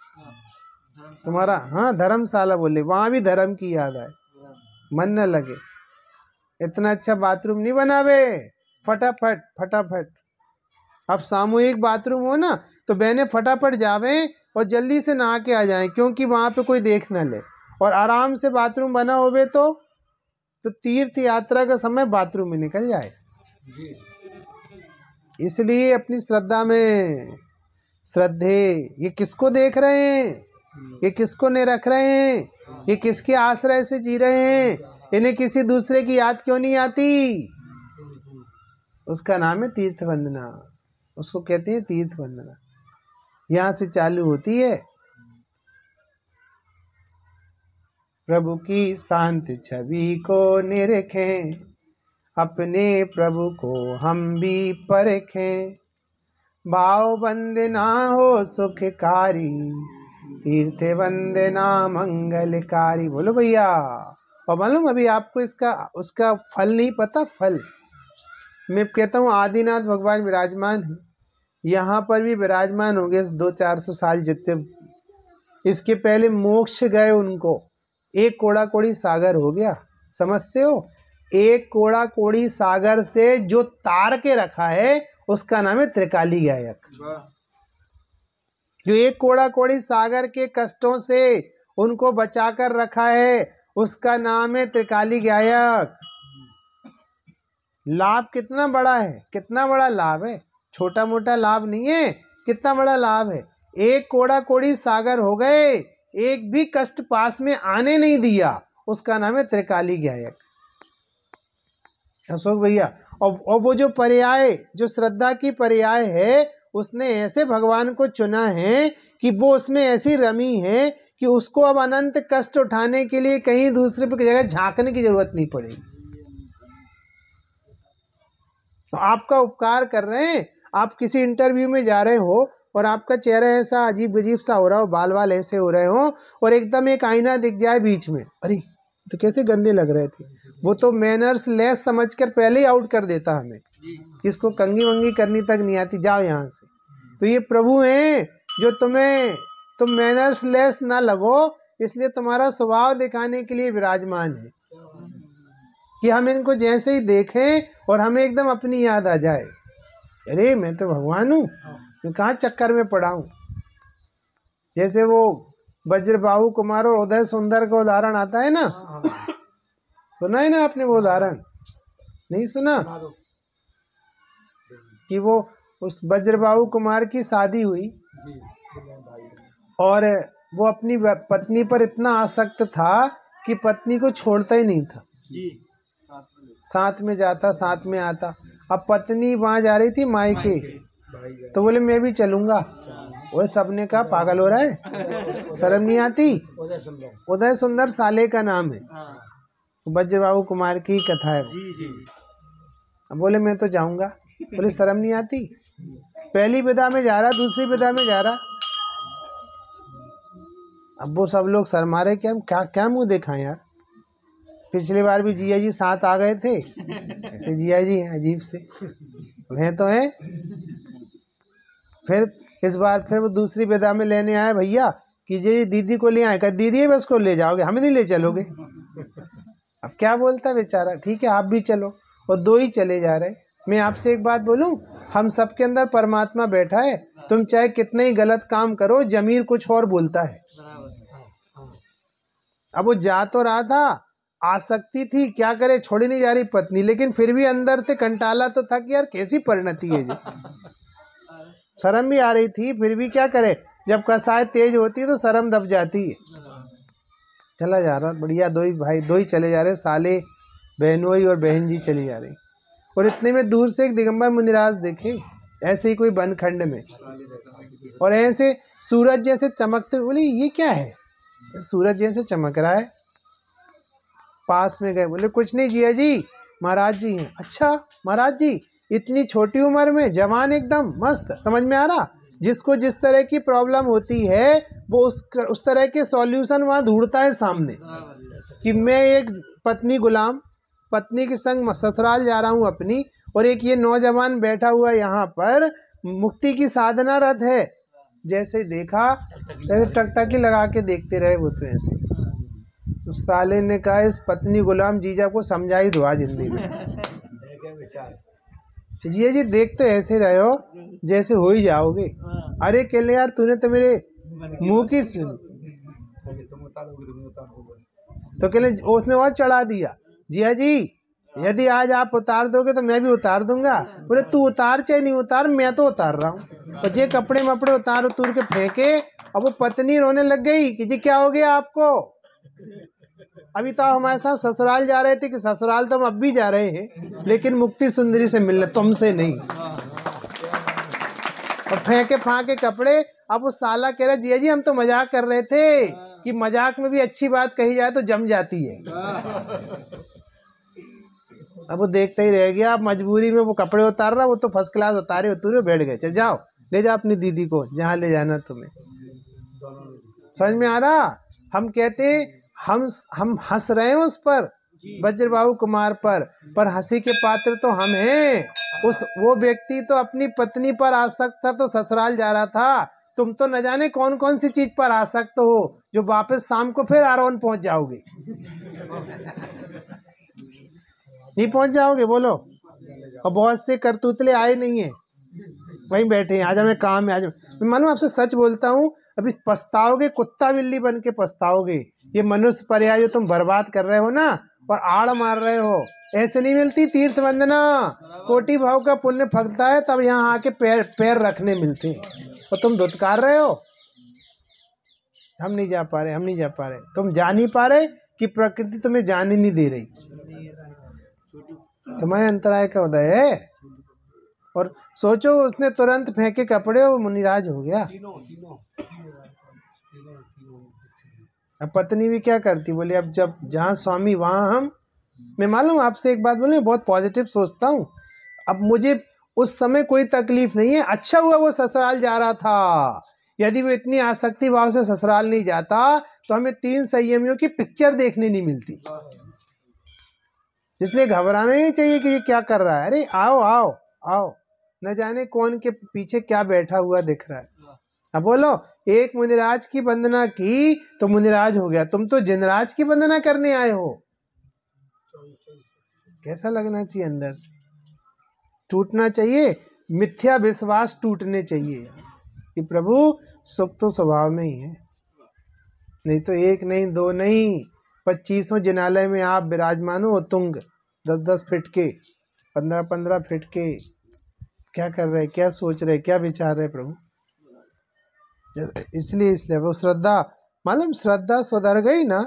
तुम्हारा, हाँ धर्मशाला बोले, वहाँ भी धर्म की याद आए, मन न लगे। इतना अच्छा बाथरूम नहीं बनावे, फटाफट फटाफट। अब सामूहिक बाथरूम हो ना, तो बहनें फटाफट जावे और जल्दी से नहा के आ जाएं, क्योंकि वहाँ पे कोई देख न ले। और आराम से बाथरूम बना होवे तो तीर्थ यात्रा का समय बाथरूम में निकल जाए। इसलिए अपनी श्रद्धा में श्रद्धे, ये किसको देख रहे हैं, ये किसको नहीं रख रहे हैं, ये किसके आश्रय से जी रहे हैं, इन्हें किसी दूसरे की याद क्यों नहीं आती? उसका नाम है तीर्थ वंदना, उसको कहते हैं तीर्थ वंदना। यहाँ से चालू होती है। प्रभु की शांत छवि को निरखें, अपने प्रभु को हम भी परखें। भाव वंदना हो सुखकारी, तीर्थ वंदना मंगलकारी। बोलो भैया। और मालूम अभी आपको उसका फल नहीं पता। फल मैं कहता हूँ आदिनाथ भगवान विराजमान है, यहाँ पर भी विराजमान हो गए 200-400 साल जितने। इसके पहले मोक्ष गए उनको, एक कोड़ा कोड़ी सागर हो गया, समझते हो? एक कोड़ा कोड़ी सागर से जो तार के रखा है उसका नाम है त्रिकाली गायक। जो एक कोड़ा कोड़ी सागर के कष्टों से उनको बचाकर रखा है उसका नाम है त्रिकाली गायक। लाभ कितना बड़ा है, कितना बड़ा लाभ है, छोटा मोटा लाभ नहीं है, कितना बड़ा लाभ है। एक कोड़ा कोड़ी सागर हो गए, एक भी कष्ट पास में आने नहीं दिया, उसका नाम है त्रिकाली गायक। अशोक भैया। और वो जो पर्याय, जो श्रद्धा की पर्याय है, उसने ऐसे भगवान को चुना है कि वो उसमें ऐसी रमी है कि उसको अब अनंत कष्ट उठाने के लिए कहीं दूसरे की जगह झांकने की जरूरत नहीं पड़ेगी। तो आपका उपकार कर रहे हैं, आप किसी इंटरव्यू में जा रहे हो और आपका चेहरा ऐसा अजीब अजीब सा हो रहा हो, बाल बाल ऐसे हो रहे हो, और एकदम एक आईना दिख जाए बीच में, अरे तो कैसे गंदे लग रहे थे, वो तो मैनर्स लेस समझकर पहले ही आउट कर देता हमें, इसको कंगी वंगी करनी तक नहीं आती, जाओ यहाँ से। तो ये प्रभु हैं जो तुम मैनर्स लेस ना लगो, इसलिए तुम्हारा स्वभाव दिखाने के लिए विराजमान है कि हम इनको जैसे ही देखें और हमें एकदम अपनी याद आ जाए, अरे मैं तो भगवान हूँ, मैं कहाँ चक्कर में पड़ा हूँ। जैसे वो वज्रबाहु कुमार और उदय सुंदर का उदाहरण आता है ना, सुना है ना आपने वो उदाहरण? नहीं सुना? कि वो उस वज्रबाहु कुमार की शादी हुई और वो अपनी पत्नी पर इतना आसक्त था कि पत्नी को छोड़ता ही नहीं था, साथ में जाता साथ में आता। अब पत्नी वहाँ जा रही थी मायके, तो बोले मैं भी चलूँगा। वो सबने कहा पागल हो रहा है, शर्म नहीं आती? उदय सुंदर साले का नाम है, वज्रबाहु कुमार की कथा है। अब बोले मैं तो जाऊँगा, बोले शर्म नहीं आती? पहली विदा में जा रहा, दूसरी विदा में जा रहा। अब वो सब लोग शर्मा रहे, क्या मुँह देखा यार, पिछली बार भी जिया जी साथ आ गए थे, ऐसे जिया जी हैं अजीब से, हैं तो हैं। फिर इस बार फिर वो दूसरी विदा में लेने आए, भैया कि जी दीदी को ले आए, कहा दीदी बस को ले जाओगे, हमें नहीं ले चलोगे। अब क्या बोलता बेचारा, ठीक है आप भी चलो, और दो ही चले जा रहे। मैं आपसे एक बात बोलूं, हम सबके अंदर परमात्मा बैठा है, तुम चाहे कितने ही गलत काम करो, जमीर कुछ और बोलता है। अब वो जा तो रहा था, आसक्ति थी, क्या करे, छोड़ी नहीं जा रही पत्नी, लेकिन फिर भी अंदर से कंटाला तो था कि यार कैसी परिणति है जी। शर्म भी आ रही थी, फिर भी क्या करे, जब कसाय तेज होती है तो शर्म दब जाती है। चला जा रहा बढ़िया, दो ही भाई, दो ही चले जा रहे, साले बहनोई और बहन जी चली जा रही। और इतने में दूर से एक दिगंबर मुनिराज देखे, ऐसे ही कोई बनखंड में, और ऐसे सूरज जैसे चमकते, बोले ये क्या है, सूरज जैसे चमक रहा है। पास में गए, बोले कुछ नहीं जिया जी, महाराज जी हैं। अच्छा महाराज जी, इतनी छोटी उम्र में जवान, एकदम मस्त, समझ में आ रहा, जिसको जिस तरह की प्रॉब्लम होती है वो उस तरह के सॉल्यूशन वहाँ ढूंढता है सामने, कि मैं एक पत्नी गुलाम, पत्नी के संग ससुराल जा रहा हूँ अपनी, और एक ये नौजवान बैठा हुआ यहाँ पर मुक्ति की साधना रत है। जैसे देखा जैसे टकटकी लगा के देखते रहे वो, तो ऐसे तो साले ने कहा इस पत्नी गुलाम जीजा को समझा ही दो आज हिंदी में। जीजा जी देख तो ऐसे रहे हो जैसे हो ही जाओगे। अरे केले यार तूने तो मेरे मुंह की सुनी। तो केले उसने और चढ़ा दिया, जिया जी यदि आज आप उतार दोगे तो मैं भी उतार दूंगा। बोले तू उतार चाहे नहीं उतार, मैं तो उतार रहा हूँ। और जे कपड़े मपड़े उतार उतार के फेंके। अब वो पत्नी रोने लग गई कि जी क्या हो गया आपको, अभी तो हमारे साथ ससुराल जा रहे थे, कि ससुराल तो हम अब भी जा रहे हैं लेकिन मुक्ति सुंदरी से मिलने, तुमसे नहीं। और फेंके फाके कपड़े। अब वो साला कह रहा जिया जी हम तो मजाक कर रहे थे, कि मजाक में भी अच्छी बात कही जाए तो जम जाती है। अब वो देखते ही रह गया। अब मजबूरी में वो कपड़े उतार रहा, वो तो फर्स्ट क्लास उतारे बैठ गए। चल जाओ ले जाओ अपनी दीदी को जहाँ ले जाना तुम्हें। समझ में आ रहा? हम कहते हम हंस रहे हैं उस पर, वज्रबाहु कुमार पर हंसी के पात्र तो हम हैं। वो व्यक्ति तो अपनी पत्नी पर आसक्त था तो ससुराल जा रहा था। तुम तो न जाने कौन कौन सी चीज पर आसक्त हो जो वापस शाम को फिर आरोन पहुंच जाओगे। नहीं पहुंच जाओगे बोलो। और बहुत से करतूतले आए नहीं है, वहीं बैठे हैं, आज हमें काम है। आज मैं मालूम आपसे सच बोलता हूँ, अभी पछताओगे, कुत्ता बिल्ली बन के पछताओगे। ये मनुष्य पर्याय जो तुम बर्बाद कर रहे हो ना और आड़ मार रहे हो, ऐसे नहीं मिलती तीर्थ वंदना। कोटि भाव का पुण्य फलता है तब यहाँ आके पैर रखने मिलते हैं, और तुम धुतकार रहे हो। हम नहीं जा पा रहे, तुम जा नहीं पा रहे कि प्रकृति तुम्हें जाने नहीं दे रही। तुम्हारे अंतराय का उदय है। और सोचो उसने तुरंत फेंके कपड़े, वो मुनिराज हो गया। अब पत्नी भी क्या करती, बोले अब जब जहाँ स्वामी वहाँ हम। मैं मालूम आपसे एक बात बोले, बहुत पॉजिटिव सोचता हूँ। अब मुझे उस समय कोई तकलीफ नहीं है। अच्छा हुआ वो ससुराल जा रहा था। यदि वो इतनी आसक्ति भाव से ससुराल नहीं जाता तो हमें 3 संयमियों की पिक्चर देखने नहीं मिलती। इसलिए घबराना नहीं चाहिए कि ये क्या कर रहा है। अरे आओ आओ आओ, न जाने कौन के पीछे क्या बैठा हुआ दिख रहा है। अब बोलो एक मुनिराज की वंदना की तो मुनिराज हो गया, तुम तो जिनराज की वंदना करने आए हो। कैसा लगना चाहिए अंदर से? टूटना चाहिए, मिथ्या विश्वास टूटने चाहिए कि प्रभु सुख तो स्वभाव में ही है। नहीं तो 1 नहीं 2 नहीं 25 जिनालय में आप विराजमान हो, तुंग 10-10 फीट के, 15-15 फीट के। क्या कर रहे, क्या सोच रहे, क्या विचार रहे प्रभु? इसलिए वो श्रद्धा, मालूम श्रद्धा सुधर गई ना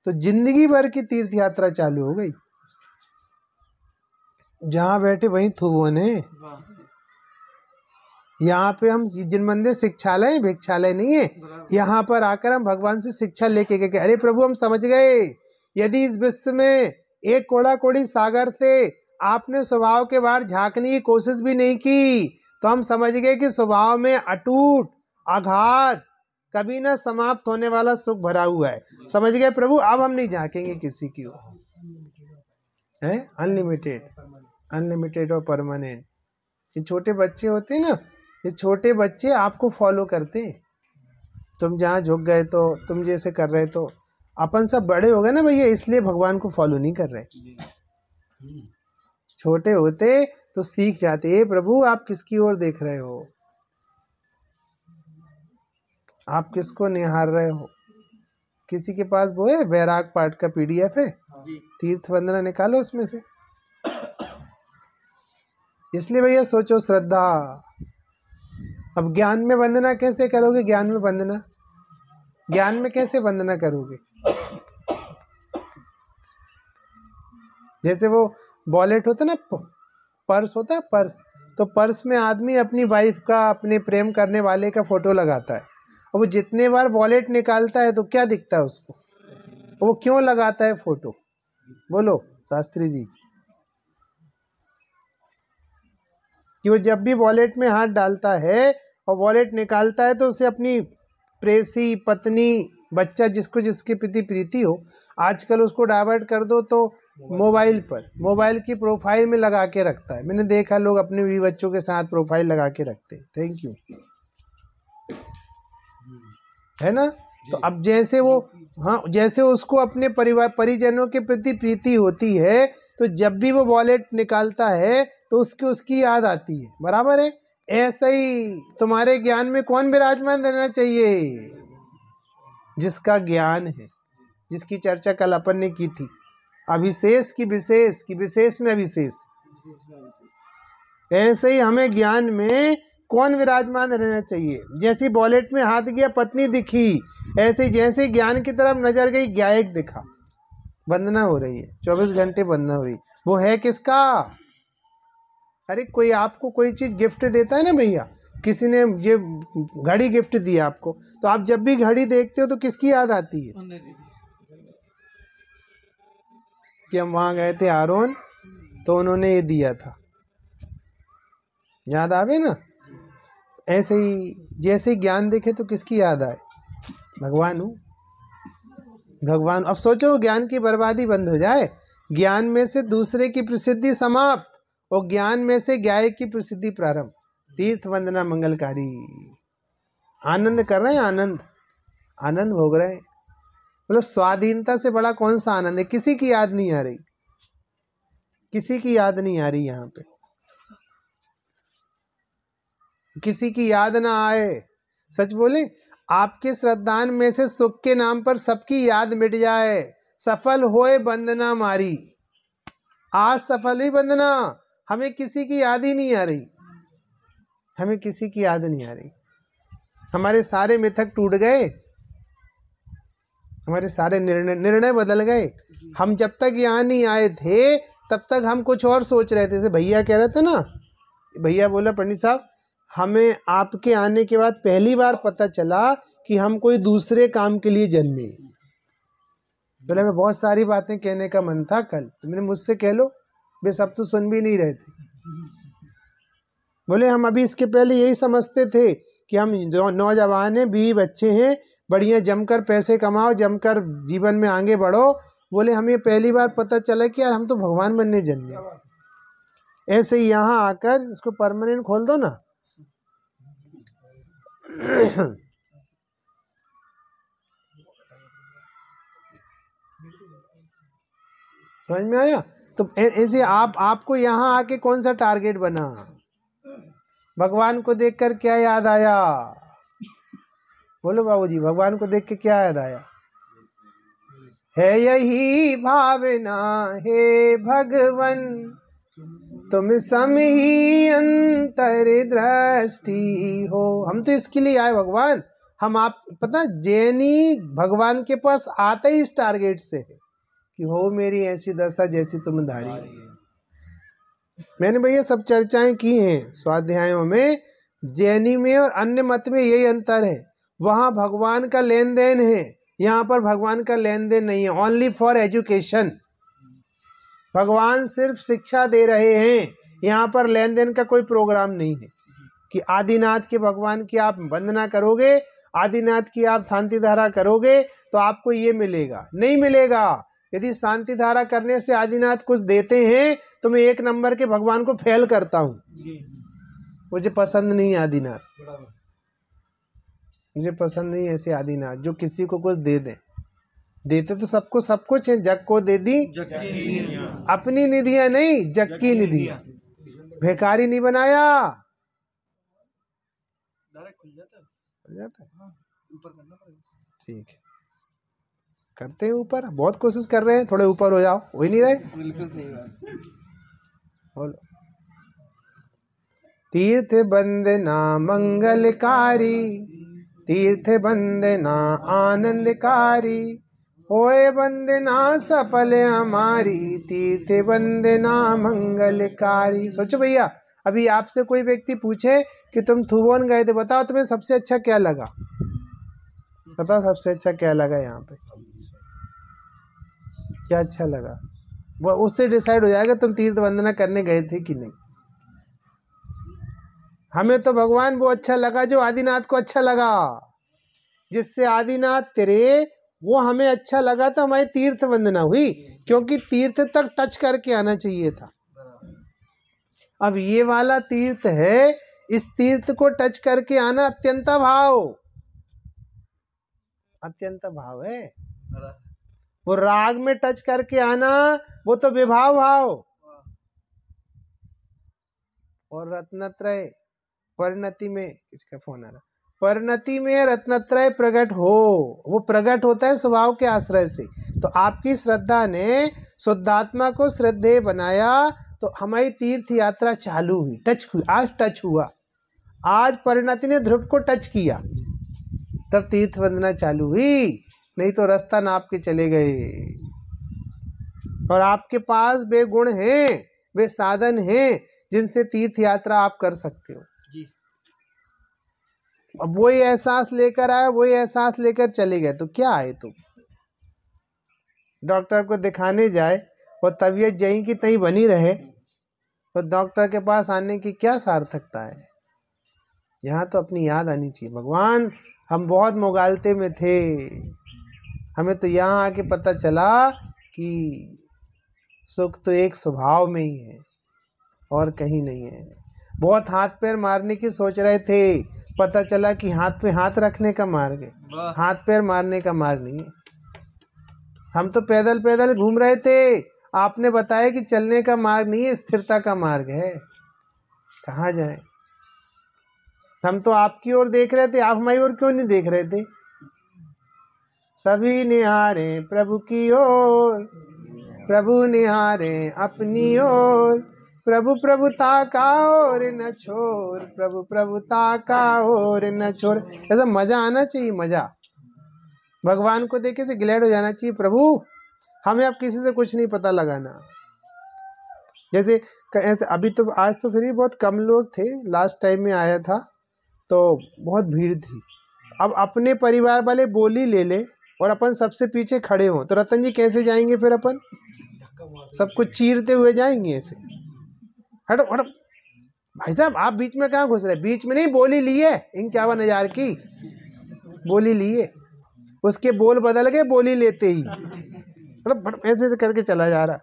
तो जिंदगी भर की तीर्थ यात्रा चालू हो गई। जहाँ बैठे वहीं थूबोने। यहाँ पे हम जिन मंदिर शिक्षालय भिक्षालय नहीं है, यहाँ पर आकर हम भगवान से शिक्षा लेके गए। अरे प्रभु हम समझ गए, यदि इस विश्व में एक कोड़ा कोड़ी सागर से आपने स्वभाव के बाहर झांकने की कोशिश भी नहीं की तो हम समझ गए कि स्वभाव में अटूट अगाध कभी ना समाप्त होने वाला सुख भरा हुआ है। समझ गए प्रभु, अब हम नहीं झांकेंगे किसी की ओर। है अनलिमिटेड और परमानेंट। ये छोटे बच्चे होते हैं ना, ये छोटे बच्चे आपको फॉलो करते हैं। तुम जहाँ झुक गए तो, तुम जैसे कर रहे तो, अपन सब बड़े हो गए ना भैया, इसलिए भगवान को फॉलो नहीं कर रहे। छोटे होते तो सीख जाते, हे प्रभु आप किसकी ओर देख रहे हो, आप किसको निहार रहे हो। किसी के पास वो है वैराग पाठ का PDF है, तीर्थ वंदना निकालो उसमें से। इसलिए भैया सोचो श्रद्धा। अब ज्ञान में वंदना कैसे करोगे? ज्ञान में कैसे वंदना करोगे? जैसे वो वॉलेट होता ना, पर्स होता है, पर्स तो पर्स में आदमी अपनी वाइफ का, अपने प्रेम करने वाले का फोटो लगाता है। और वो जितने बार वॉलेट निकालता है तो क्या दिखता है उसको? वो क्यों लगाता है फोटो? बोलो शास्त्री जी। कि वो जब भी वॉलेट में हाथ डालता है और वॉलेट निकालता है तो उसे अपनी प्रेसी, पत्नी, बच्चा, जिसको जिसके प्रति प्रीति हो, आजकल उसको डाइवर्ट कर दो तो मोबाइल पर, मोबाइल की प्रोफाइल में लगा के रखता है। मैंने देखा लोग अपने भी बच्चों के साथ प्रोफाइल लगा के रखते हैं। थैंक यू, है ना। तो अब जैसे वो, हाँ, जैसे उसको अपने परिवार परिजनों के प्रति प्रीति होती है, तो जब भी वो वॉलेट निकालता है तो उसकी याद आती है। बराबर है। ऐसा ही तुम्हारे ज्ञान में कौन विराजमान रहना चाहिए? जिसका ज्ञान है, जिसकी चर्चा कल अपन ने की थी, अविशेष की विशेष, की विशेष में अविशेष। ऐसे ही हमें ज्ञान में कौन विराजमान रहना चाहिए? जैसे वॉलेट में हाथ गया, पत्नी दिखी, ऐसे जैसे ज्ञान की तरफ नजर गई, गायक दिखा, वंदना हो रही है, 24 घंटे वंदना हो रही। वो है किसका? अरे कोई आपको कोई चीज गिफ्ट देता है ना भैया, किसी ने ये घड़ी गिफ्ट दी आपको, तो आप जब भी घड़ी देखते हो तो किसकी याद आती है? कि हम वहां गए थे आरोन, तो उन्होंने ये दिया था, याद आवे ना। ऐसे ही जैसे ज्ञान देखे तो किसकी याद आए? भगवान हूँ, भगवान। अब सोचो, ज्ञान की बर्बादी बंद हो जाए, ज्ञान में से दूसरे की प्रसिद्धि समाप्त और ज्ञान में से गायक की प्रसिद्धि प्रारंभ। तीर्थ वंदना मंगलकारी। आनंद कर रहे हैं, आनंद, आनंद भोग रहे हैं। मतलब स्वाधीनता से बड़ा कौन सा आनंद है? किसी की याद नहीं आ रही, किसी की याद नहीं आ रही, यहाँ पे किसी की याद ना आए। सच बोले, आपके श्रद्धान में से सुख के नाम पर सबकी याद मिट जाए। सफल होए वंदना मारी, आज सफल हुई वंदना, हमें किसी की याद ही नहीं आ रही, हमें किसी की याद नहीं आ रही। हमारे सारे मिथक टूट गए, हमारे सारे निर्णय बदल गए। हम जब तक यहाँ नहीं आए थे तब तक हम कुछ और सोच रहे थे। जैसे भैया कह रहे थे ना, भैया बोला पंडित साहब, हमें आपके आने के बाद पहली बार पता चला कि हम कोई दूसरे काम के लिए जन्मे। बोले मैं बहुत सारी बातें कहने का मन था कल, तो मैंने मुझसे कह लो, वे सब तो सुन भी नहीं रहे थे। बोले हम अभी इसके पहले यही समझते थे कि हम नौजवान हैं, बीवी बच्चे हैं, बढ़िया जमकर पैसे कमाओ, जमकर जीवन में आगे बढ़ो। बोले हमें पहली बार पता चला कि यार हम तो भगवान बनने जन्मे। ऐसे ही यहाँ आकर इसको परमानेंट खोल दो ना। समझ में आया? तो ऐसे आपको यहाँ आके कौन सा टारगेट बना? भगवान को देखकर क्या याद आया? बोलो बाबूजी, भगवान को देख के क्या याद आया? है यही भावना हे भगवन, तुम सम ही अंतर दृष्टि हो। हम तो इसके लिए आए भगवान। हम, आप पता, जैनी भगवान के पास आता ही इस टारगेट से है कि हो मेरी ऐसी दशा जैसी तुम धारी हो। मैंने भैया सब चर्चाएं की हैं स्वाध्यायों में। जैनी में और अन्य मत में यही अंतर है, वहाँ भगवान का लेन देन है, यहाँ पर भगवान का लेन देन नहीं है। ओनली फॉर एजुकेशन, भगवान सिर्फ शिक्षा दे रहे हैं, यहाँ पर लेन देन का कोई प्रोग्राम नहीं है कि आदिनाथ के भगवान की आप वंदना करोगे, आदिनाथ की आप शांति धारा करोगे तो आपको ये मिलेगा। नहीं मिलेगा। यदि शांति धारा करने से आदिनाथ कुछ देते हैं तो मैं 1 नंबर के भगवान को फेल करता हूँ। मुझे पसंद नहीं आदिनाथ, मुझे पसंद नहीं ऐसे आदिनाथ जो किसी को कुछ दे दें। देते तो सबको सब कुछ है, जग को दे दी अपनी निधियां नहीं, जग की निधियां। भिखारी नहीं बनाया। खुल जाता है। ठीक है, करते हैं ऊपर, बहुत कोशिश कर रहे हैं, थोड़े ऊपर हो जाओ, हो ही नहीं रहे। बिल्कुल सही बात। बोलो, तीर्थ वंदना मंगलकारी, तीर्थ वंदना आनंदकारी, होए वंदना सफल हमारी, तीर्थ वंदना मंगलकारी। सोचो भैया, अभी आपसे कोई व्यक्ति पूछे कि तुम थुबोन गए थे, बताओ तुम्हें सबसे अच्छा क्या लगा? बताओ सबसे अच्छा क्या लगा? यहाँ पे क्या अच्छा लगा? वो उससे डिसाइड हो जाएगा तुम तीर्थ वंदना करने गए थे कि नहीं। हमें तो भगवान वो अच्छा लगा जो आदिनाथ को अच्छा लगा, जिससे आदिनाथ तेरे वो हमें अच्छा लगा तो हमारी तीर्थ वंदना हुई, क्योंकि तीर्थ तक टच करके आना चाहिए था। अब ये वाला तीर्थ है, इस तीर्थ को टच करके आना अत्यंत भाव, अत्यंत भाव है। वो राग में टच करके आना वो तो विभाव भाव। और रत्नत्रय परिणति में, किसका फोन आ रहा, परिणति में रत्नत्रय प्रकट हो, वो प्रकट होता है स्वभाव के आश्रय से। तो आपकी श्रद्धा ने शुद्धात्मा को श्रद्धेय बनाया, तो हमारी तीर्थ यात्रा चालू हुई, टच हुई, आज टच हुआ। आज परिणति ने ध्रुव को टच किया, तब तीर्थ वंदना चालू हुई, नहीं तो रास्ता नाप के चले गए। और आपके पास वे गुण हैं, वे साधन हैं जिनसे तीर्थ यात्रा आप कर सकते हो। अब वही एहसास लेकर आए, वही एहसास लेकर चले गए, तो क्या है तुम? डॉक्टर को दिखाने जाए और तबीयत जहीं की तहीं बनी रहे, तो डॉक्टर के पास आने की क्या सार्थकता है? यहाँ तो अपनी याद आनी चाहिए, भगवान हम बहुत मुगालते में थे, हमें तो यहाँ आके पता चला कि सुख तो एक स्वभाव में ही है और कहीं नहीं है। बहुत हाथ पैर मारने की सोच रहे थे, पता चला कि हाथ पे हाथ रखने का मार्ग है, हाथ पैर मारने का मार्ग नहीं है। हम तो पैदल पैदल घूम रहे थे, आपने बताया कि चलने का मार्ग नहीं है, स्थिरता का मार्ग है। कहाँ जाए? हम तो आपकी ओर देख रहे थे, आप हमारी ओर क्यों नहीं देख रहे थे? सभी निहारे प्रभु की ओर, प्रभु निहारे अपनी ओर, प्रभु प्रभुता का ओर न छोड़, प्रभु प्रभुता का ओर न छोड़। ऐसा मजा आना चाहिए, मजा भगवान को देखे से ग्लैड हो जाना चाहिए, प्रभु हमें अब किसी से कुछ नहीं पता लगाना। जैसे अभी तो आज तो फिर भी बहुत कम लोग थे, लास्ट टाइम में आया था तो बहुत भीड़ थी। अब अपने परिवार वाले बोली ले ले और अपन सबसे पीछे खड़े हों, तो रतन जी कैसे जाएंगे फिर? अपन सब कुछ चीरते हुए जाएंगे ऐसे। हटो हटो भाई साहब, आप बीच में कहाँ घुस रहे? बीच में नहीं, बोली लिए 51,000 की बोली लिए, उसके बोल बदल गए बोली लेते ही, मतलब ऐसे करके चला जा रहा।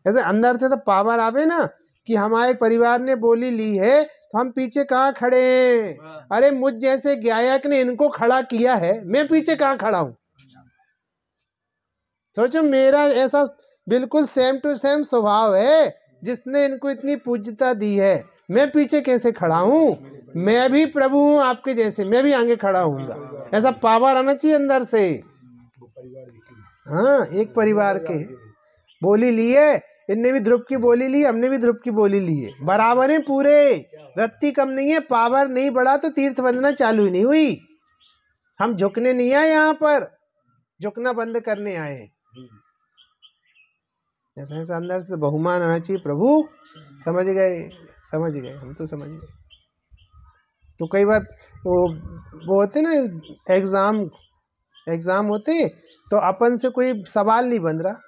ऐसे अंदर से तो पावर आवे ना कि हमारे परिवार ने बोली ली है, तो हम पीछे कहाँ खड़े हैं? अरे मुझ जैसे गायक ने इनको खड़ा किया है, मैं पीछे कहाँ खड़ा हूँ? सोचो, मेरा ऐसा बिल्कुल सेम टू सेम स्वभाव है, जिसने इनको इतनी पूज्यता दी है, मैं पीछे कैसे खड़ा हूँ? मैं भी प्रभु हूँ आपके जैसे, मैं भी आगे खड़ा हूँगा। ऐसा पावर आना चाहिए अंदर से। हाँ, एक परिवार के बोली लिए, इनने भी ध्रुव की बोली ली, हमने भी ध्रुव की बोली ली है, बराबर है पूरे, रत्ती कम नहीं है। पावर नहीं बढ़ा तो तीर्थ वंदना चालू ही नहीं हुई। हम झुकने नहीं आए, यहाँ पर झुकना बंद करने आए हैं। ऐसा ऐसा अंदर से बहुमान आना चाहिए, प्रभु समझ गए, समझ गए, हम तो समझ गए। तो कई बार वो होते ना, एग्जाम होते, तो अपन से कोई सवाल नहीं बन रहा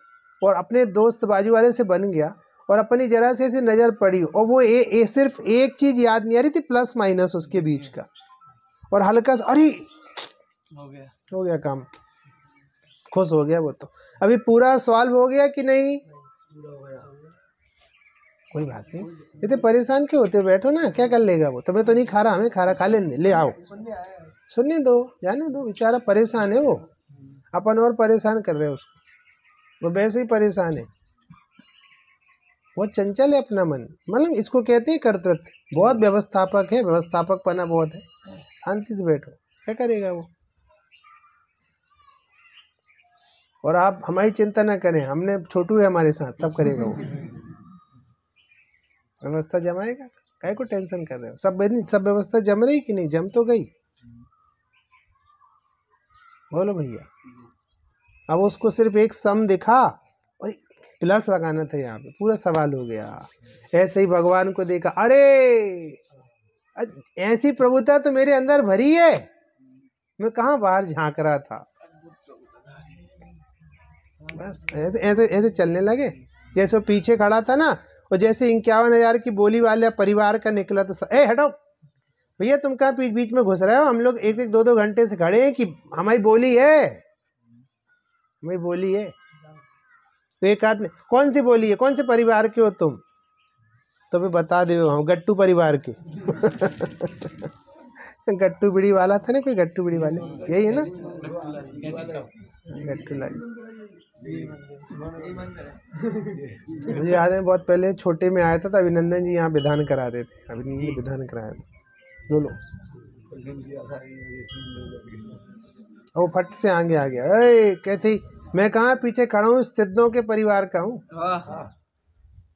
और अपने दोस्त बाजू वाले से बन गया, और अपनी जरा से ऐसी नज़र पड़ी और वो सिर्फ एक चीज़ याद नहीं आ रही थी, प्लस माइनस उसके बीच का, और हल्का सा अरे हो गया काम, खुश हो गया वो। तो अभी पूरा सॉल्व हो गया कि नहीं? कोई बात नहीं, इतने परेशान क्यों होते हो? बैठो ना, क्या कर लेगा वो? तुम्हें तो नहीं खा रहा, हमें खा रहा, खा लेने, ले आओ, सुनने दो, जाने दो, बेचारा परेशान है वो, अपन और परेशान कर रहे हैं उसको, वो वैसे ही परेशान है, बहुत चंचल है अपना मन। मतलब इसको कहते हैं कर्तृत्व, बहुत व्यवस्थापक है, व्यवस्थापक पना बहुत है। शांति से बैठो, क्या करेगा वो? और आप हमारी चिंता ना करें, हमने छोटू है हमारे साथ, सब करेगा वो, व्यवस्था जमाएगा। काय को टेंशन कर रहे हो? सब व्यवस्था जम रही कि नहीं? जम तो गई, बोलो भैया। अब उसको सिर्फ एक सम दिखा और प्लस लगाना था, यहाँ पे पूरा सवाल हो गया। ऐसे ही भगवान को देखा, अरे ऐसी प्रभुता तो मेरे अंदर भरी है, मैं कहाँ बाहर झांक रहा था। बस ऐसे ऐसे चलने लगे, जैसे वो पीछे खड़ा था ना, और जैसे 51,000 की बोली वाले परिवार का निकला तो ए हटो, भैया तुम कहाँ बीच बीच में घुस रहे हो, हम लोग 1-1 2-2 घंटे से खड़े हैं कि हमारी बोली है, हमारी बोली है। तो एक आदमी, कौन सी बोली है, कौन से परिवार के हो तुम, तो भी बता दे हम गट्टू परिवार के गट्टू बीड़ी वाला था ना कोई, गट्टू बीड़ी वाले, यही है ना, गट्टू लाई। मुझे याद है बहुत पहले छोटे में आया था तो अभिनंदन जी यहाँ विधान करा देते, अभिनंदन विधान कराया था बोलो, वो फट से आगे आ गया, अरे कहती मैं कहाँ पीछे खड़ा हूँ, सिद्धों के परिवार का हूँ,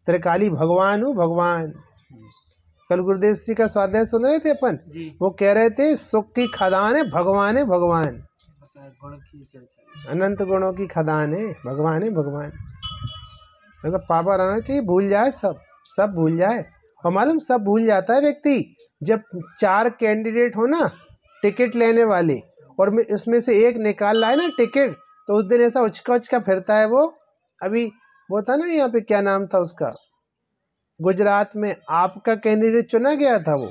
त्रिकाली भगवान हूँ, भगवान। कल गुरुदेव श्री का स्वाध्याय सुन रहे थे अपन, वो कह रहे थे सुख की खदान है भगवान, है भगवान, अनंत गुणों की खदान है भगवान, है भगवान। मतलब पावर आना चाहिए, भूल जाए सब भूल जाए। और मालूम सब भूल जाता है व्यक्ति जब 4 कैंडिडेट हो ना टिकट लेने वाले, और उसमें से एक निकाल लाए ना टिकट, तो उस दिन ऐसा उचका फिरता है वो। अभी वो था ना यहाँ पे, क्या नाम था उसका, गुजरात में आपका कैंडिडेट चुना गया था वो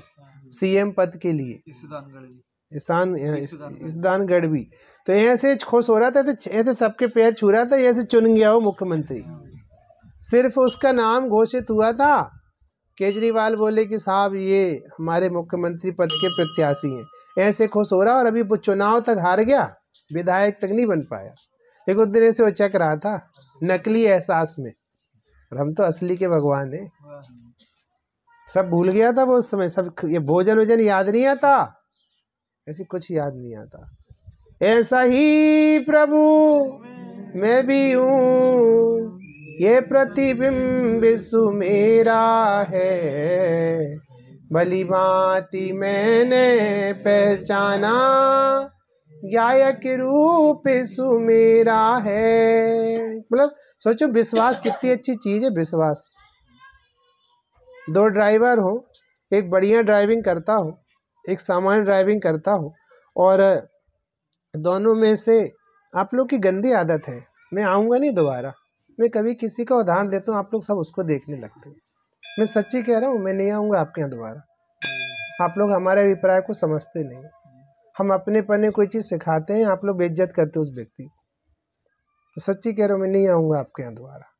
सीएम पद के लिए, ईशान गढ़वी। तो ऐसे खुश हो रहा था, तो ऐसे सबके पैर छू रहा था, ऐसे चुन गया वो मुख्यमंत्री। सिर्फ उसका नाम घोषित हुआ था, केजरीवाल बोले कि साहब ये हमारे मुख्यमंत्री पद के प्रत्याशी हैं, ऐसे खुश हो रहा। और अभी वो चुनाव तक हार गया, विधायक तक नहीं बन पाया। देखो उस दिन ऐसे वो चक रहा था नकली एहसास में, और हम तो असली के भगवान हैं। सब भूल गया था वो उस समय, सब ये भोजन वोजन याद नहीं आता, ऐसी कुछ याद नहीं आता। ऐसा ही प्रभु मैं भी हूँ, ये प्रतिबिंब विश्व मेरा है, भली भांति मैंने पहचाना, गायक रूप यीशु मेरा है। मतलब सोचो विश्वास कितनी अच्छी चीज है, विश्वास। 2 ड्राइवर हो, एक बढ़िया ड्राइविंग करता हो, एक सामान्य ड्राइविंग करता हो, और दोनों में से आप लोग की गंदी आदत है, मैं आऊँगा नहीं दोबारा, मैं कभी किसी का उदाहरण देता हूँ, आप लोग सब उसको देखने लगते हैं। मैं सच्ची कह रहा हूँ, मैं नहीं आऊँगा आपके यहाँ दोबारा। आप लोग हमारे अभिप्राय को समझते नहीं। हम अपने पने कोई चीज़ सिखाते हैं, आप लोग बेइज्जत करते हो उस व्यक्ति को। तो सच्ची कह रहा हूँ, मैं नहीं आऊँगा आपके यहाँ दोबारा,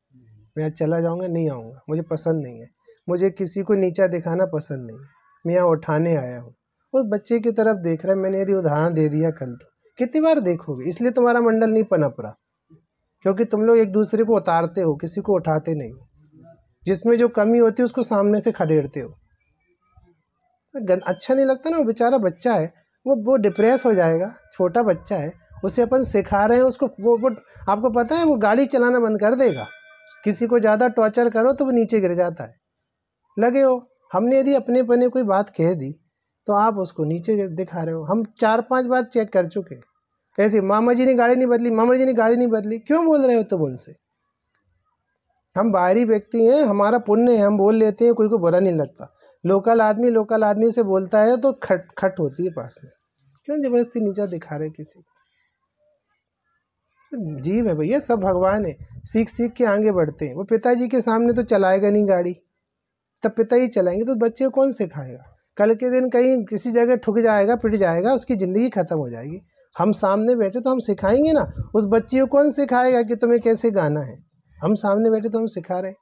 मैं आज चला जाऊँगा, नहीं आऊँगा, मुझे पसंद नहीं है, मुझे किसी को नीचा दिखाना पसंद नहीं है, मैं यहाँ उठाने आया हूँ। उस बच्चे की तरफ देख रहा है, मैंने यदि उदाहरण दे दिया कल, तो कितनी बार देखोगे? इसलिए तुम्हारा मंडल नहीं पनप रहा, क्योंकि तुम लोग एक दूसरे को उतारते हो, किसी को उठाते नहीं हो। जिसमें जो कमी होती है उसको सामने से खदेड़ते हो। अच्छा नहीं लगता ना। वो बेचारा बच्चा है, वो डिप्रेस हो जाएगा, छोटा बच्चा है, उसे अपन सिखा रहे हैं उसको, वो आपको पता है वो गाड़ी चलाना बंद कर देगा। किसी को ज़्यादा टॉर्चर करो तो वो नीचे गिर जाता है। लगे हो, हमने यदि अपने पने कोई बात कह दी तो आप उसको नीचे दिखा रहे हो। हम 4-5 बार चेक कर चुके। कैसे मामा जी ने गाड़ी नहीं बदली, मामा जी ने गाड़ी नहीं बदली, क्यों बोल रहे हो तुम उनसे? हम बाहरी व्यक्ति हैं, हमारा पुण्य है, हम बोल लेते हैं, कोई को बुरा नहीं लगता। लोकल आदमी से बोलता है तो खट होती है पास में। क्यों जबरदस्ती नीचा दिखा रहे किसी को? जीव है भैया, सब भगवान है, सीख सीख के आगे बढ़ते हैं। वो पिताजी के सामने तो चलाएगा नहीं गाड़ी, तब पिता ही चलाएंगे, तो बच्चे को कौन सिखाएगा? कल के दिन कहीं किसी जगह ठुक जाएगा, पिट जाएगा, उसकी ज़िंदगी ख़त्म हो जाएगी। हम सामने बैठे तो हम सिखाएंगे ना। उस बच्चे को कौन सिखाएगा कि तुम्हें कैसे गाना है? हम सामने बैठे तो हम सिखा रहे हैं।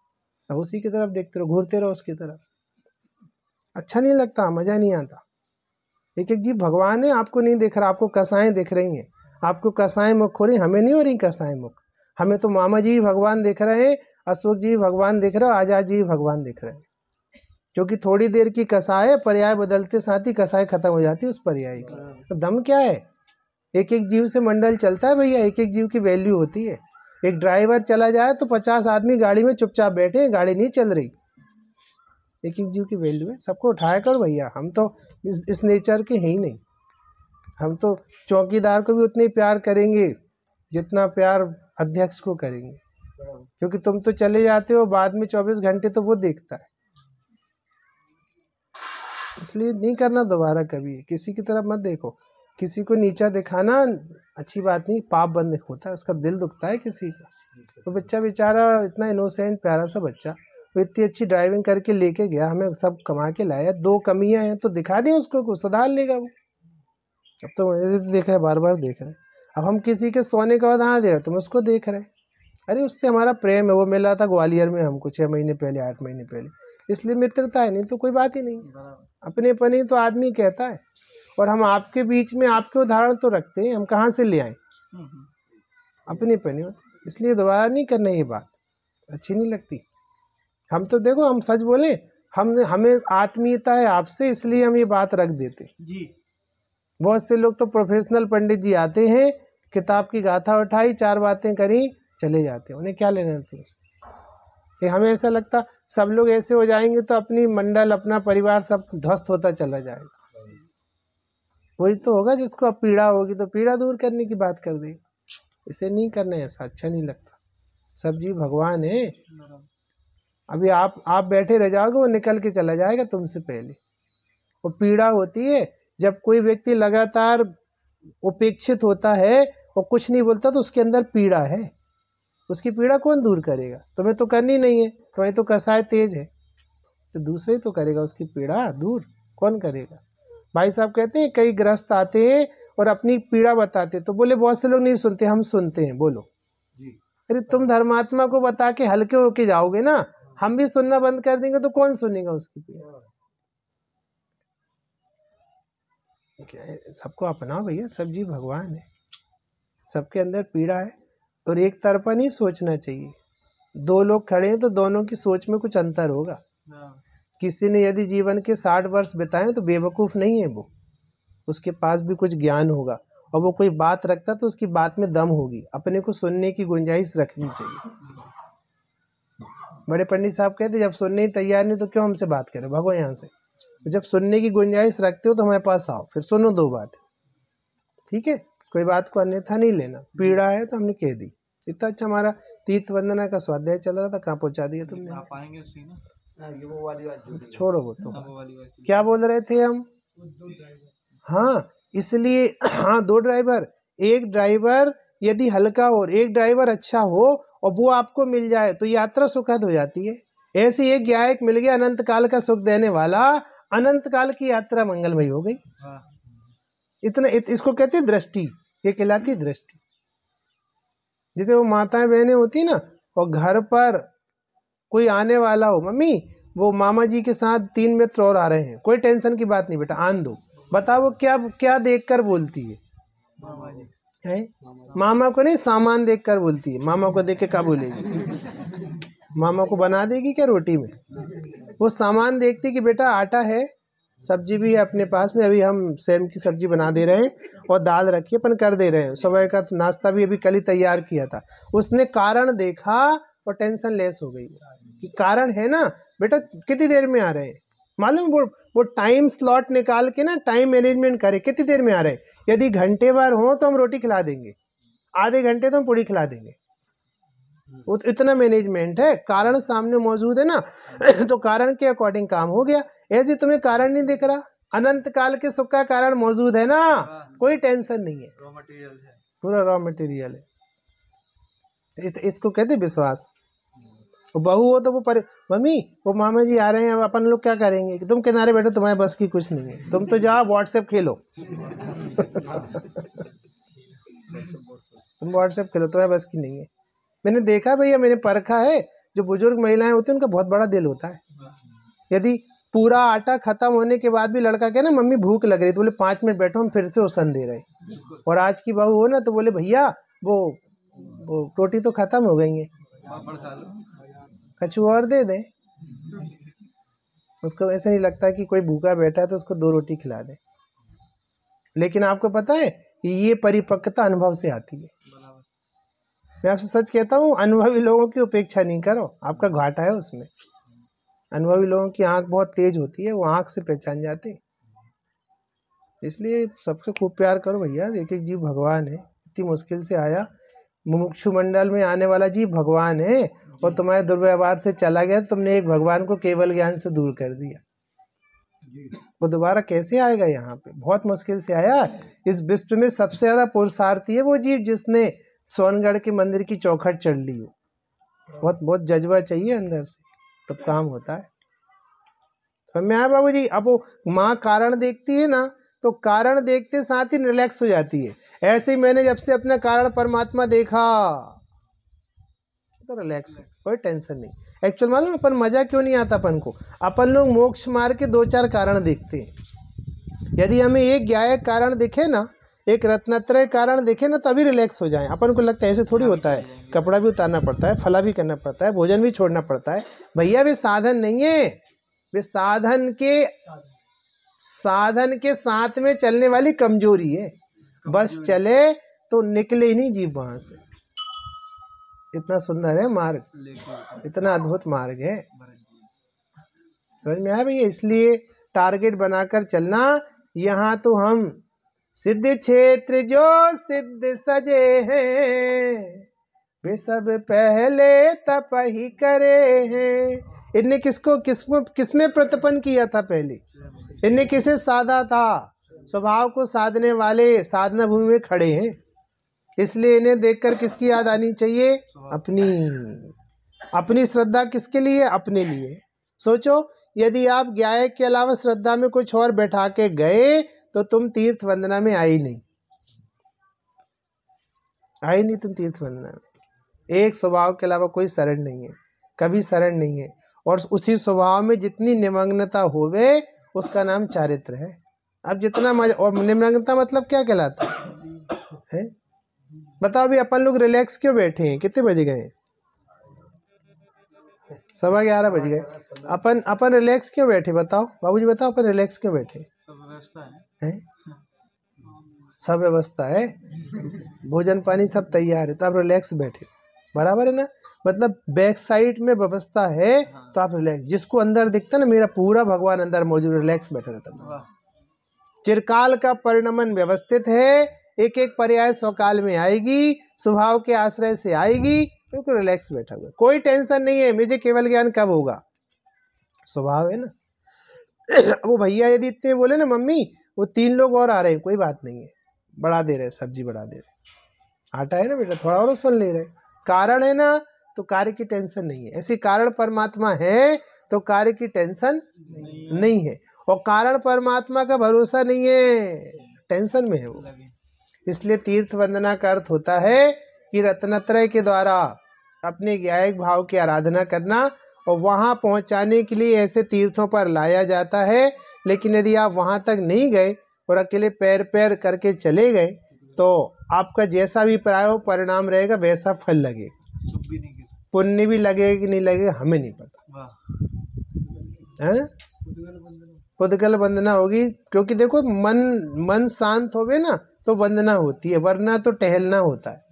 अब उसी की तरफ देखते रहो, घूरते रहो उसकी तरफ। अच्छा नहीं लगता, मज़ा नहीं आता। एक एक जीव भगवान है, आपको नहीं दिख रहा, आपको कसाएँ दिख रही हैं, आपको कसाएँ मुख हो रही, हमें नहीं हो रही कसाएँ मुख। हमें तो मामा जी भगवान दिख रहे हैं, अशोक जी भगवान दिख रहे हो, आजाद जी भगवान दिख रहे हैं। क्योंकि थोड़ी देर की कसाए, पर्याय बदलते साथ ही कसाए खत्म हो जाती है उस पर्याय की। तो दम क्या है? एक एक जीव से मंडल चलता है भैया, एक एक जीव की वैल्यू होती है। एक ड्राइवर चला जाए तो 50 आदमी गाड़ी में चुपचाप बैठे हैं, गाड़ी नहीं चल रही। एक एक जीव की वैल्यू है, सबको उठाया करो भैया। हम तो इस नेचर के हैं ही नहीं। हम तो चौकीदार को भी उतने ही प्यार करेंगे जितना प्यार अध्यक्ष को करेंगे, क्योंकि तुम तो चले जाते हो, बाद में 24 घंटे तो वो देखता है। इसलिए नहीं करना दोबारा कभी, किसी की तरफ मत देखो। किसी को नीचा दिखाना अच्छी बात नहीं, पाप बंद होता है, उसका दिल दुखता है किसी का। तो बच्चा बेचारा इतना इनोसेंट प्यारा सा बच्चा, वो इतनी अच्छी ड्राइविंग करके लेके गया, हमें सब कमा के लाया, 2 कमियां हैं तो दिखा दें उसको, कुछ सुधार लेगा वो। अब तो मुझे तो देख रहे, बार बार देख रहे। अब हम किसी के सोने का बहाना दे रहे, तुम उसको देख रहे। अरे उससे हमारा प्रेम है, वो मिला था ग्वालियर में हमको 6 महीने पहले, 8 महीने पहले, इसलिए मित्रता है, नहीं तो कोई बात ही नहीं। अपने पनी तो आदमी कहता है। और हम आपके बीच में आपके उदाहरण तो रखते हैं, हम कहाँ से ले आए, अपने पनी होते, इसलिए दोबारा नहीं करना, ये बात अच्छी नहीं लगती। हम तो देखो, हम सच बोले, हमें आत्मीयता है आपसे, इसलिए हम ये बात रख देते जी। बहुत से लोग तो प्रोफेशनल पंडित जी आते हैं, किताब की गाथा उठाई, 4 बातें करी, चले जाते हैं, उन्हें क्या लेना तुमसे। हमें ऐसा लगता सब लोग ऐसे हो जाएंगे तो अपनी मंडल, अपना परिवार सब ध्वस्त होता चला जाएगा। वही तो होगा, जिसको अब पीड़ा होगी तो पीड़ा दूर करने की बात कर देगा। इसे नहीं करना, ऐसा अच्छा नहीं लगता। सब जीव भगवान है। अभी आप बैठे रह जाओगे, वो निकल के चला जाएगा तुमसे पहले। वो पीड़ा होती है जब कोई व्यक्ति लगातार उपेक्षित होता है और कुछ नहीं बोलता, तो उसके अंदर पीड़ा है। उसकी पीड़ा कौन दूर करेगा? तुम्हें तो करनी नहीं है, तुम्हें तो कसाय तेज है, तो दूसरे ही तो करेगा उसकी पीड़ा दूर। कौन करेगा? भाई साहब कहते हैं कई ग्रस्त आते हैं और अपनी पीड़ा बताते, तो बोले बहुत से लोग नहीं सुनते, हम सुनते हैं। बोलो जी। अरे तुम धर्मात्मा को बता के हल्के होके जाओगे ना, हम भी सुनना बंद कर देंगे तो कौन सुनेगा उसकी पीड़ा? सबको अपनाओ भैया, सब जी भगवान है, सबके अंदर पीड़ा है। और एक तरफा नहीं सोचना चाहिए। 2 लोग खड़े हैं तो दोनों की सोच में कुछ अंतर होगा। किसी ने यदि जीवन के 60 वर्ष बिताए तो बेवकूफ़ नहीं है वो, उसके पास भी कुछ ज्ञान होगा, और वो कोई बात रखता तो उसकी बात में दम होगी। अपने को सुनने की गुंजाइश रखनी चाहिए। बड़े पंडित साहब कहते जब सुनने की तैयार नहीं तो क्यों हमसे बात करें, भागो यहाँ से। जब सुनने की गुंजाइश रखते हो तो हमारे पास आओ, फिर सुनो 2 बातें, ठीक है? कोई बात को अन्यथा नहीं लेना। पीड़ा है तो हमने कह दी। इतना अच्छा हमारा तीर्थ वंदना का स्वाध्याय चल रहा था, कहाँ पहुँचा दिया तुमने? आप आएंगे उसी ना, वो वाली बात छोड़ो, वो तो क्या बोल रहे थे हम? हाँ, इसलिए हाँ, 2 ड्राइवर, एक ड्राइवर यदि हल्का हो, एक ड्राइवर अच्छा हो और वो आपको मिल जाए तो यात्रा सुखद हो जाती है। ऐसे एक गायक मिल गया अनंत काल का सुख देने वाला, अनंत काल की यात्रा मंगलमय हो गई। इतना इसको कहते हैं दृष्टि, ये कहलाती है दृष्टि। जैसे वो माताएं बहनें होती ना, और घर पर कोई आने वाला हो, मम्मी वो मामा जी के साथ 3 मित्र और आ रहे हैं, कोई टेंशन की बात नहीं बेटा, आन दो। बताओ वो क्या क्या देखकर बोलती है? मामा जी है? मामा को नहीं, सामान देखकर बोलती है। मामा को देख के क्या बोलेगी? मामा को बना देगी क्या रोटी में? वो सामान देखती कि बेटा आटा है, सब्जी भी है अपने पास में, अभी हम सेम की सब्जी बना दे रहे हैं और दाल रखी अपन कर दे रहे हैं, सुबह का नाश्ता भी अभी कल ही तैयार किया था। उसने कारण देखा और टेंशन लेस हो गई कि कारण है ना बेटा, कितनी देर में आ रहे हैं, मालूम? वो टाइम स्लॉट निकाल के ना, टाइम मैनेजमेंट करे, कितनी देर में आ रहे हैं। यदि घंटे भर हो तो हम रोटी खिला देंगे, आधे घंटे तो हम पूड़ी खिला देंगे। वो तो इतना मैनेजमेंट है। कारण सामने मौजूद है ना, तो कारण के अकॉर्डिंग काम हो गया। ऐसे तुम्हें कारण नहीं दिख रहा, अनंत काल के सुख का कारण मौजूद है ना, कोई टेंशन नहीं है, रॉ मटेरियल है, पूरा रॉ मटेरियल है। इसको कहते विश्वास। बहू हो तो वो मम्मी वो मामा जी आ रहे हैं, अब अपन लोग क्या करेंगे? कि तुम किनारे बैठो, तुम्हारे बस की कुछ नहीं है, तुम तो जाओ व्हाट्सएप खेलो। तुम व्हाट्सएप खेलो, तुम्हारे बस की नहीं है। मैंने देखा भैया, मैंने परखा है, जो बुजुर्ग महिलाएं होती हैं उनका बहुत बड़ा दिल होता है। यदि पूरा आटा खत्म होने के बाद भी लड़का कहे ना मम्मी भूख लग रही, तो बोले 5 मिनट बैठो, हम फिर से ओसन दे रहे। और आज की बहू हो ना तो बोले भैया वो रोटी तो खत्म हो गई है, कछु और दे दें। उसको ऐसा नहीं लगता कि कोई भूखा बैठा है तो उसको 2 रोटी खिला दें। लेकिन आपको पता है ये परिपक्वता अनुभव से आती है। मैं आपसे सच कहता हूँ, अनुभवी लोगों की उपेक्षा नहीं करो, आपका घाटा है उसमें। अनुभवी लोगों की आंख बहुत तेज होती है, वो आंख से पहचान जाते हैं। इसलिए सबसे खूब प्यार करो भैया, एक एक जीव भगवान है। इतनी मुश्किल से आया, मुमुक्षु मंडल में आने वाला जीव भगवान है, और तुम्हारे दुर्व्यवहार से चला गया, तुमने एक भगवान को केवल ज्ञान से दूर कर दिया। वो दोबारा कैसे आएगा यहाँ पे? बहुत मुश्किल से आया। इस विश्व में सबसे ज्यादा पुरुषार्थी है वो जीव जिसने सोनगढ़ के मंदिर की चौखट चढ़ ली हो। बहुत बहुत जज्बा चाहिए अंदर से। तब काम होता है। समझ में आया बाबूजी? अब वो माँ कारण देखती है ना, तो कारण देखते साथ ही रिलैक्स हो जाती है। ऐसे ही मैंने जब से अपना कारण परमात्मा देखा तो रिलैक्स, कोई टेंशन नहीं। एक्चुअल मालूम अपन मजा क्यों नहीं आता अपन को? अपन लोग मोक्ष मार के 2-4 कारण देखते हैं। यदि हमें एक गायक कारण दिखे ना, एक रत्नत्रय कारण दिखे ना, तभी रिलैक्स हो जाए। अपन को लगता है ऐसे थोड़ी होता है, कपड़ा भी उतारना पड़ता है, फला भी करना पड़ता है, भोजन भी छोड़ना पड़ता है। भैया वे साधन नहीं है, वे साधन के साथ में चलने वाली कमजोरी है। बस चले तो निकले ही नहीं जीव वहां से। इतना सुंदर है मार्ग, इतना अद्भुत मार्ग है। समझ में आया भैया? इसलिए टारगेट बनाकर चलना। यहाँ तो हम सिद्ध क्षेत्र जो सिद्ध सजे हैं, वे सब पहले तप ही करे हैं। इनने किसमें प्रतपन किया था? पहले इनने किसे साधा था? स्वभाव को साधने वाले साधना भूमि में खड़े हैं। इसलिए इन्हें देखकर किसकी याद आनी चाहिए? अपनी श्रद्धा किसके लिए? अपने लिए। सोचो, यदि आप गायक के अलावा श्रद्धा में कुछ और बैठा के गए तो तुम तीर्थ वंदना में आई नहीं तुम तीर्थ वंदना में। एक स्वभाव के अलावा कोई शरण नहीं है, कभी शरण नहीं है। और उसी स्वभाव में जितनी निमग्नता होवे उसका नाम चारित्र है। अब जितना मजा, और निमग्नता मतलब क्या कहलाता है? बताओ भी, अपन लोग रिलैक्स क्यों बैठे हैं? कितने बजे गए? 11:15 बज गए। अपन रिलैक्स क्यों बैठे? बताओ बाबूजी, बताओ अपन रिलैक्स क्यों बैठे? सब व्यवस्था है? सब व्यवस्था है, भोजन पानी सब तैयार है, तो आप रिलैक्स बैठे, बराबर है ना? मतलब बैक साइड में व्यवस्था है तो आप रिलैक्स। जिसको अंदर दिखता ना, मेरा पूरा भगवान अंदर मौजूद, रिलैक्स बैठा रहता। चिरकाल का परिणमन व्यवस्थित है, एक एक पर्याय स्वकाल में आएगी, स्वभाव के आश्रय से आएगी, बिल्कुल रिलैक्स बैठा हुआ, कोई टेंशन नहीं है। मुझे केवल ज्ञान कब होगा? स्वभाव है ना। वो भैया यदि इतने बोले ना, मम्मी वो 3 लोग और आ रहे हैं, कोई बात नहीं है, बढ़ा दे रहे, सब्जी बढ़ा दे रहे, आटा है ना बेटा, थोड़ा और सुन ले रहे। कारण है ना, तो कार्य की टेंशन नहीं है। ऐसे कारण परमात्मा है तो कार्य की टेंशन नहीं है। और कारण परमात्मा का भरोसा नहीं है, टेंशन में है वो। इसलिए तीर्थ वंदना का अर्थ होता है कि रत्नत्रय के द्वारा अपने गायक भाव की आराधना करना, और वहाँ पहुँचाने के लिए ऐसे तीर्थों पर लाया जाता है। लेकिन यदि आप वहाँ तक नहीं गए और अकेले पैर पैर करके चले गए तो आपका जैसा भी परिणाम रहेगा वैसा फल लगेगा। पुण्य भी लगेगा कि नहीं लगेगा हमें नहीं पता है। पुद्गल वंदना होगी, क्योंकि देखो मन शांत होवे ना तो वंदना होती है, वरना तो टहलना होता है।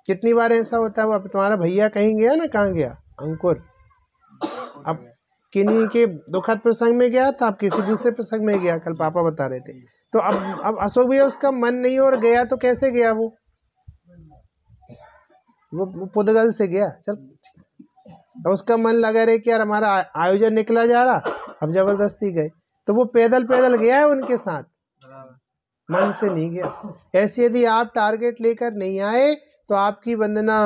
कितनी बार ऐसा होता है, वो अब तुम्हारा भैया कहीं गया ना, कहाँ गया अंकुर, अब किन्हीं के दुखद प्रसंग में गया था, अब किसी दूसरे प्रसंग में गया, कल पापा बता रहे थे। तो अब अशोक भैया उसका मन नहीं और गया, तो कैसे गया? वो पुद्गल से गया। चल, अब उसका मन लगा रहे कि यार हमारा आयोजन निकला जा रहा, अब जबरदस्ती गए, तो वो पैदल पैदल गया है उनके साथ, मन से नहीं गया। ऐसे यदि आप टारगेट लेकर नहीं आए तो आपकी वंदना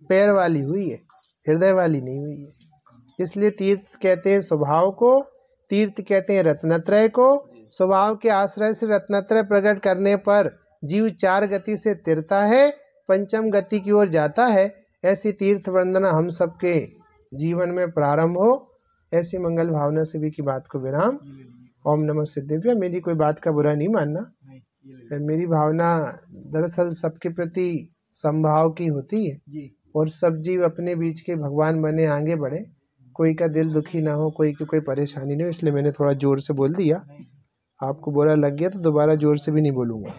पैर वाली हुई है, हृदय वाली नहीं हुई है। इसलिए तीर्थ कहते हैं स्वभाव को, तीर्थ कहते हैं रत्नत्रय को। स्वभाव के आश्रय से रत्नत्रय प्रकट करने पर जीव 4 गति से तिरता है, 5म गति की ओर जाता है। ऐसी तीर्थ वंदना हम सबके जीवन में प्रारंभ हो, ऐसी मंगल भावना से भी की बात को विराम। ओम नमः सिद्धेभ्य। मेरी कोई बात का बुरा नहीं मानना, मेरी भावना दरअसल सबके प्रति समभाव की होती है, और सब जीव अपने बीच के भगवान बने आगे बढ़े, कोई का दिल दुखी ना हो, कोई की कोई परेशानी नहीं हो। इसलिए मैंने थोड़ा जोर से बोल दिया, आपको बुरा लग गया तो दोबारा जोर से भी नहीं बोलूँगा।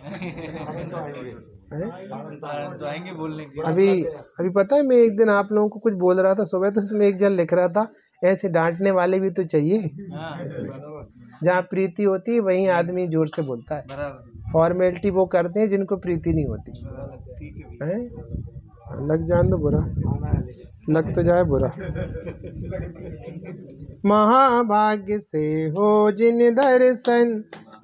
अभी पता है, मैं एक दिन आप लोगों को कुछ बोल रहा था सुबह, तो इसमें एक जन लिख रहा था ऐसे डांटने वाले भी तो चाहिए। जहाँ प्रीति होती है वहीं आदमी जोर से बोलता है, फॉर्मेलिटी वो करते हैं जिनको प्रीति नहीं होती है। लग जान दो बुरा, लग तो जाए बुरा। महाभाग्य से हो जिन दर्शन,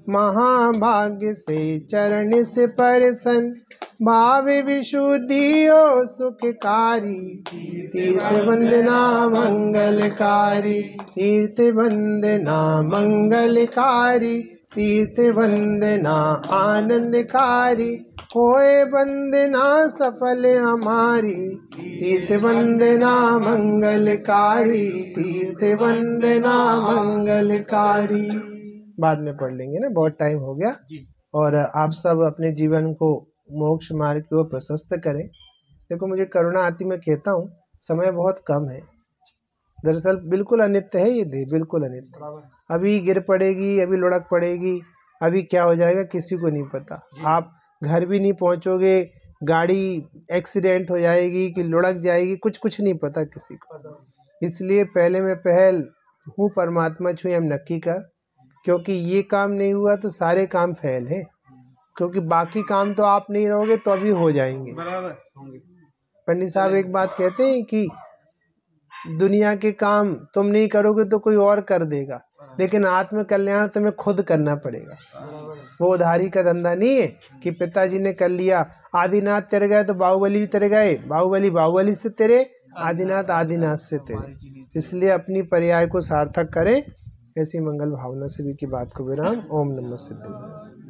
महाभाग्य से चरण से परसन, भाव विशुद्धि हो सुखकारी, तीर्थ वंदना मंगलकारी, तीर्थ वंदना मंगलकारी, तीर्थ वंदना आनंदकारी, होए वंदना सफल हमारी, तीर्थ वंदना मंगलकारी, तीर्थ वंदना मंगलकारी। बाद में पढ़ लेंगे ना, बहुत टाइम हो गया। और आप सब अपने जीवन को मोक्ष मार्ग की ओर प्रशस्त करें। देखो मुझे करुणा आती, मैं कहता हूँ समय बहुत कम है। दरअसल बिल्कुल अनित्य है ये देह, बिल्कुल अनित्य। अभी गिर पड़ेगी, अभी लुढ़क पड़ेगी, अभी क्या हो जाएगा किसी को नहीं पता। आप घर भी नहीं पहुँचोगे, गाड़ी एक्सीडेंट हो जाएगी कि लुढ़क जाएगी, कुछ नहीं पता किसी को। इसलिए पहले मैं पहल हूँ परमात्मा छू हम नक्की कर, क्योंकि ये काम नहीं हुआ तो सारे काम फेल है। क्योंकि बाकी काम तो आप नहीं रहोगे तो अभी हो जाएंगे। पंडित साहब एक बात कहते हैं कि दुनिया के काम तुम नहीं करोगे तो कोई और कर देगा, लेकिन आत्म कल्याण तुम्हें खुद करना पड़ेगा। वो उधारी का धंधा नहीं है कि पिताजी ने कर लिया, आदिनाथ तेरे गए तो बाहुबली भी तेरे गए, बाहुबली से तेरे, आदिनाथ से तेरे। इसलिए अपनी पर्याय को सार्थक करें। ऐसी मंगल भावना से भी की बात को विराम। ओम नमः सिद्धि।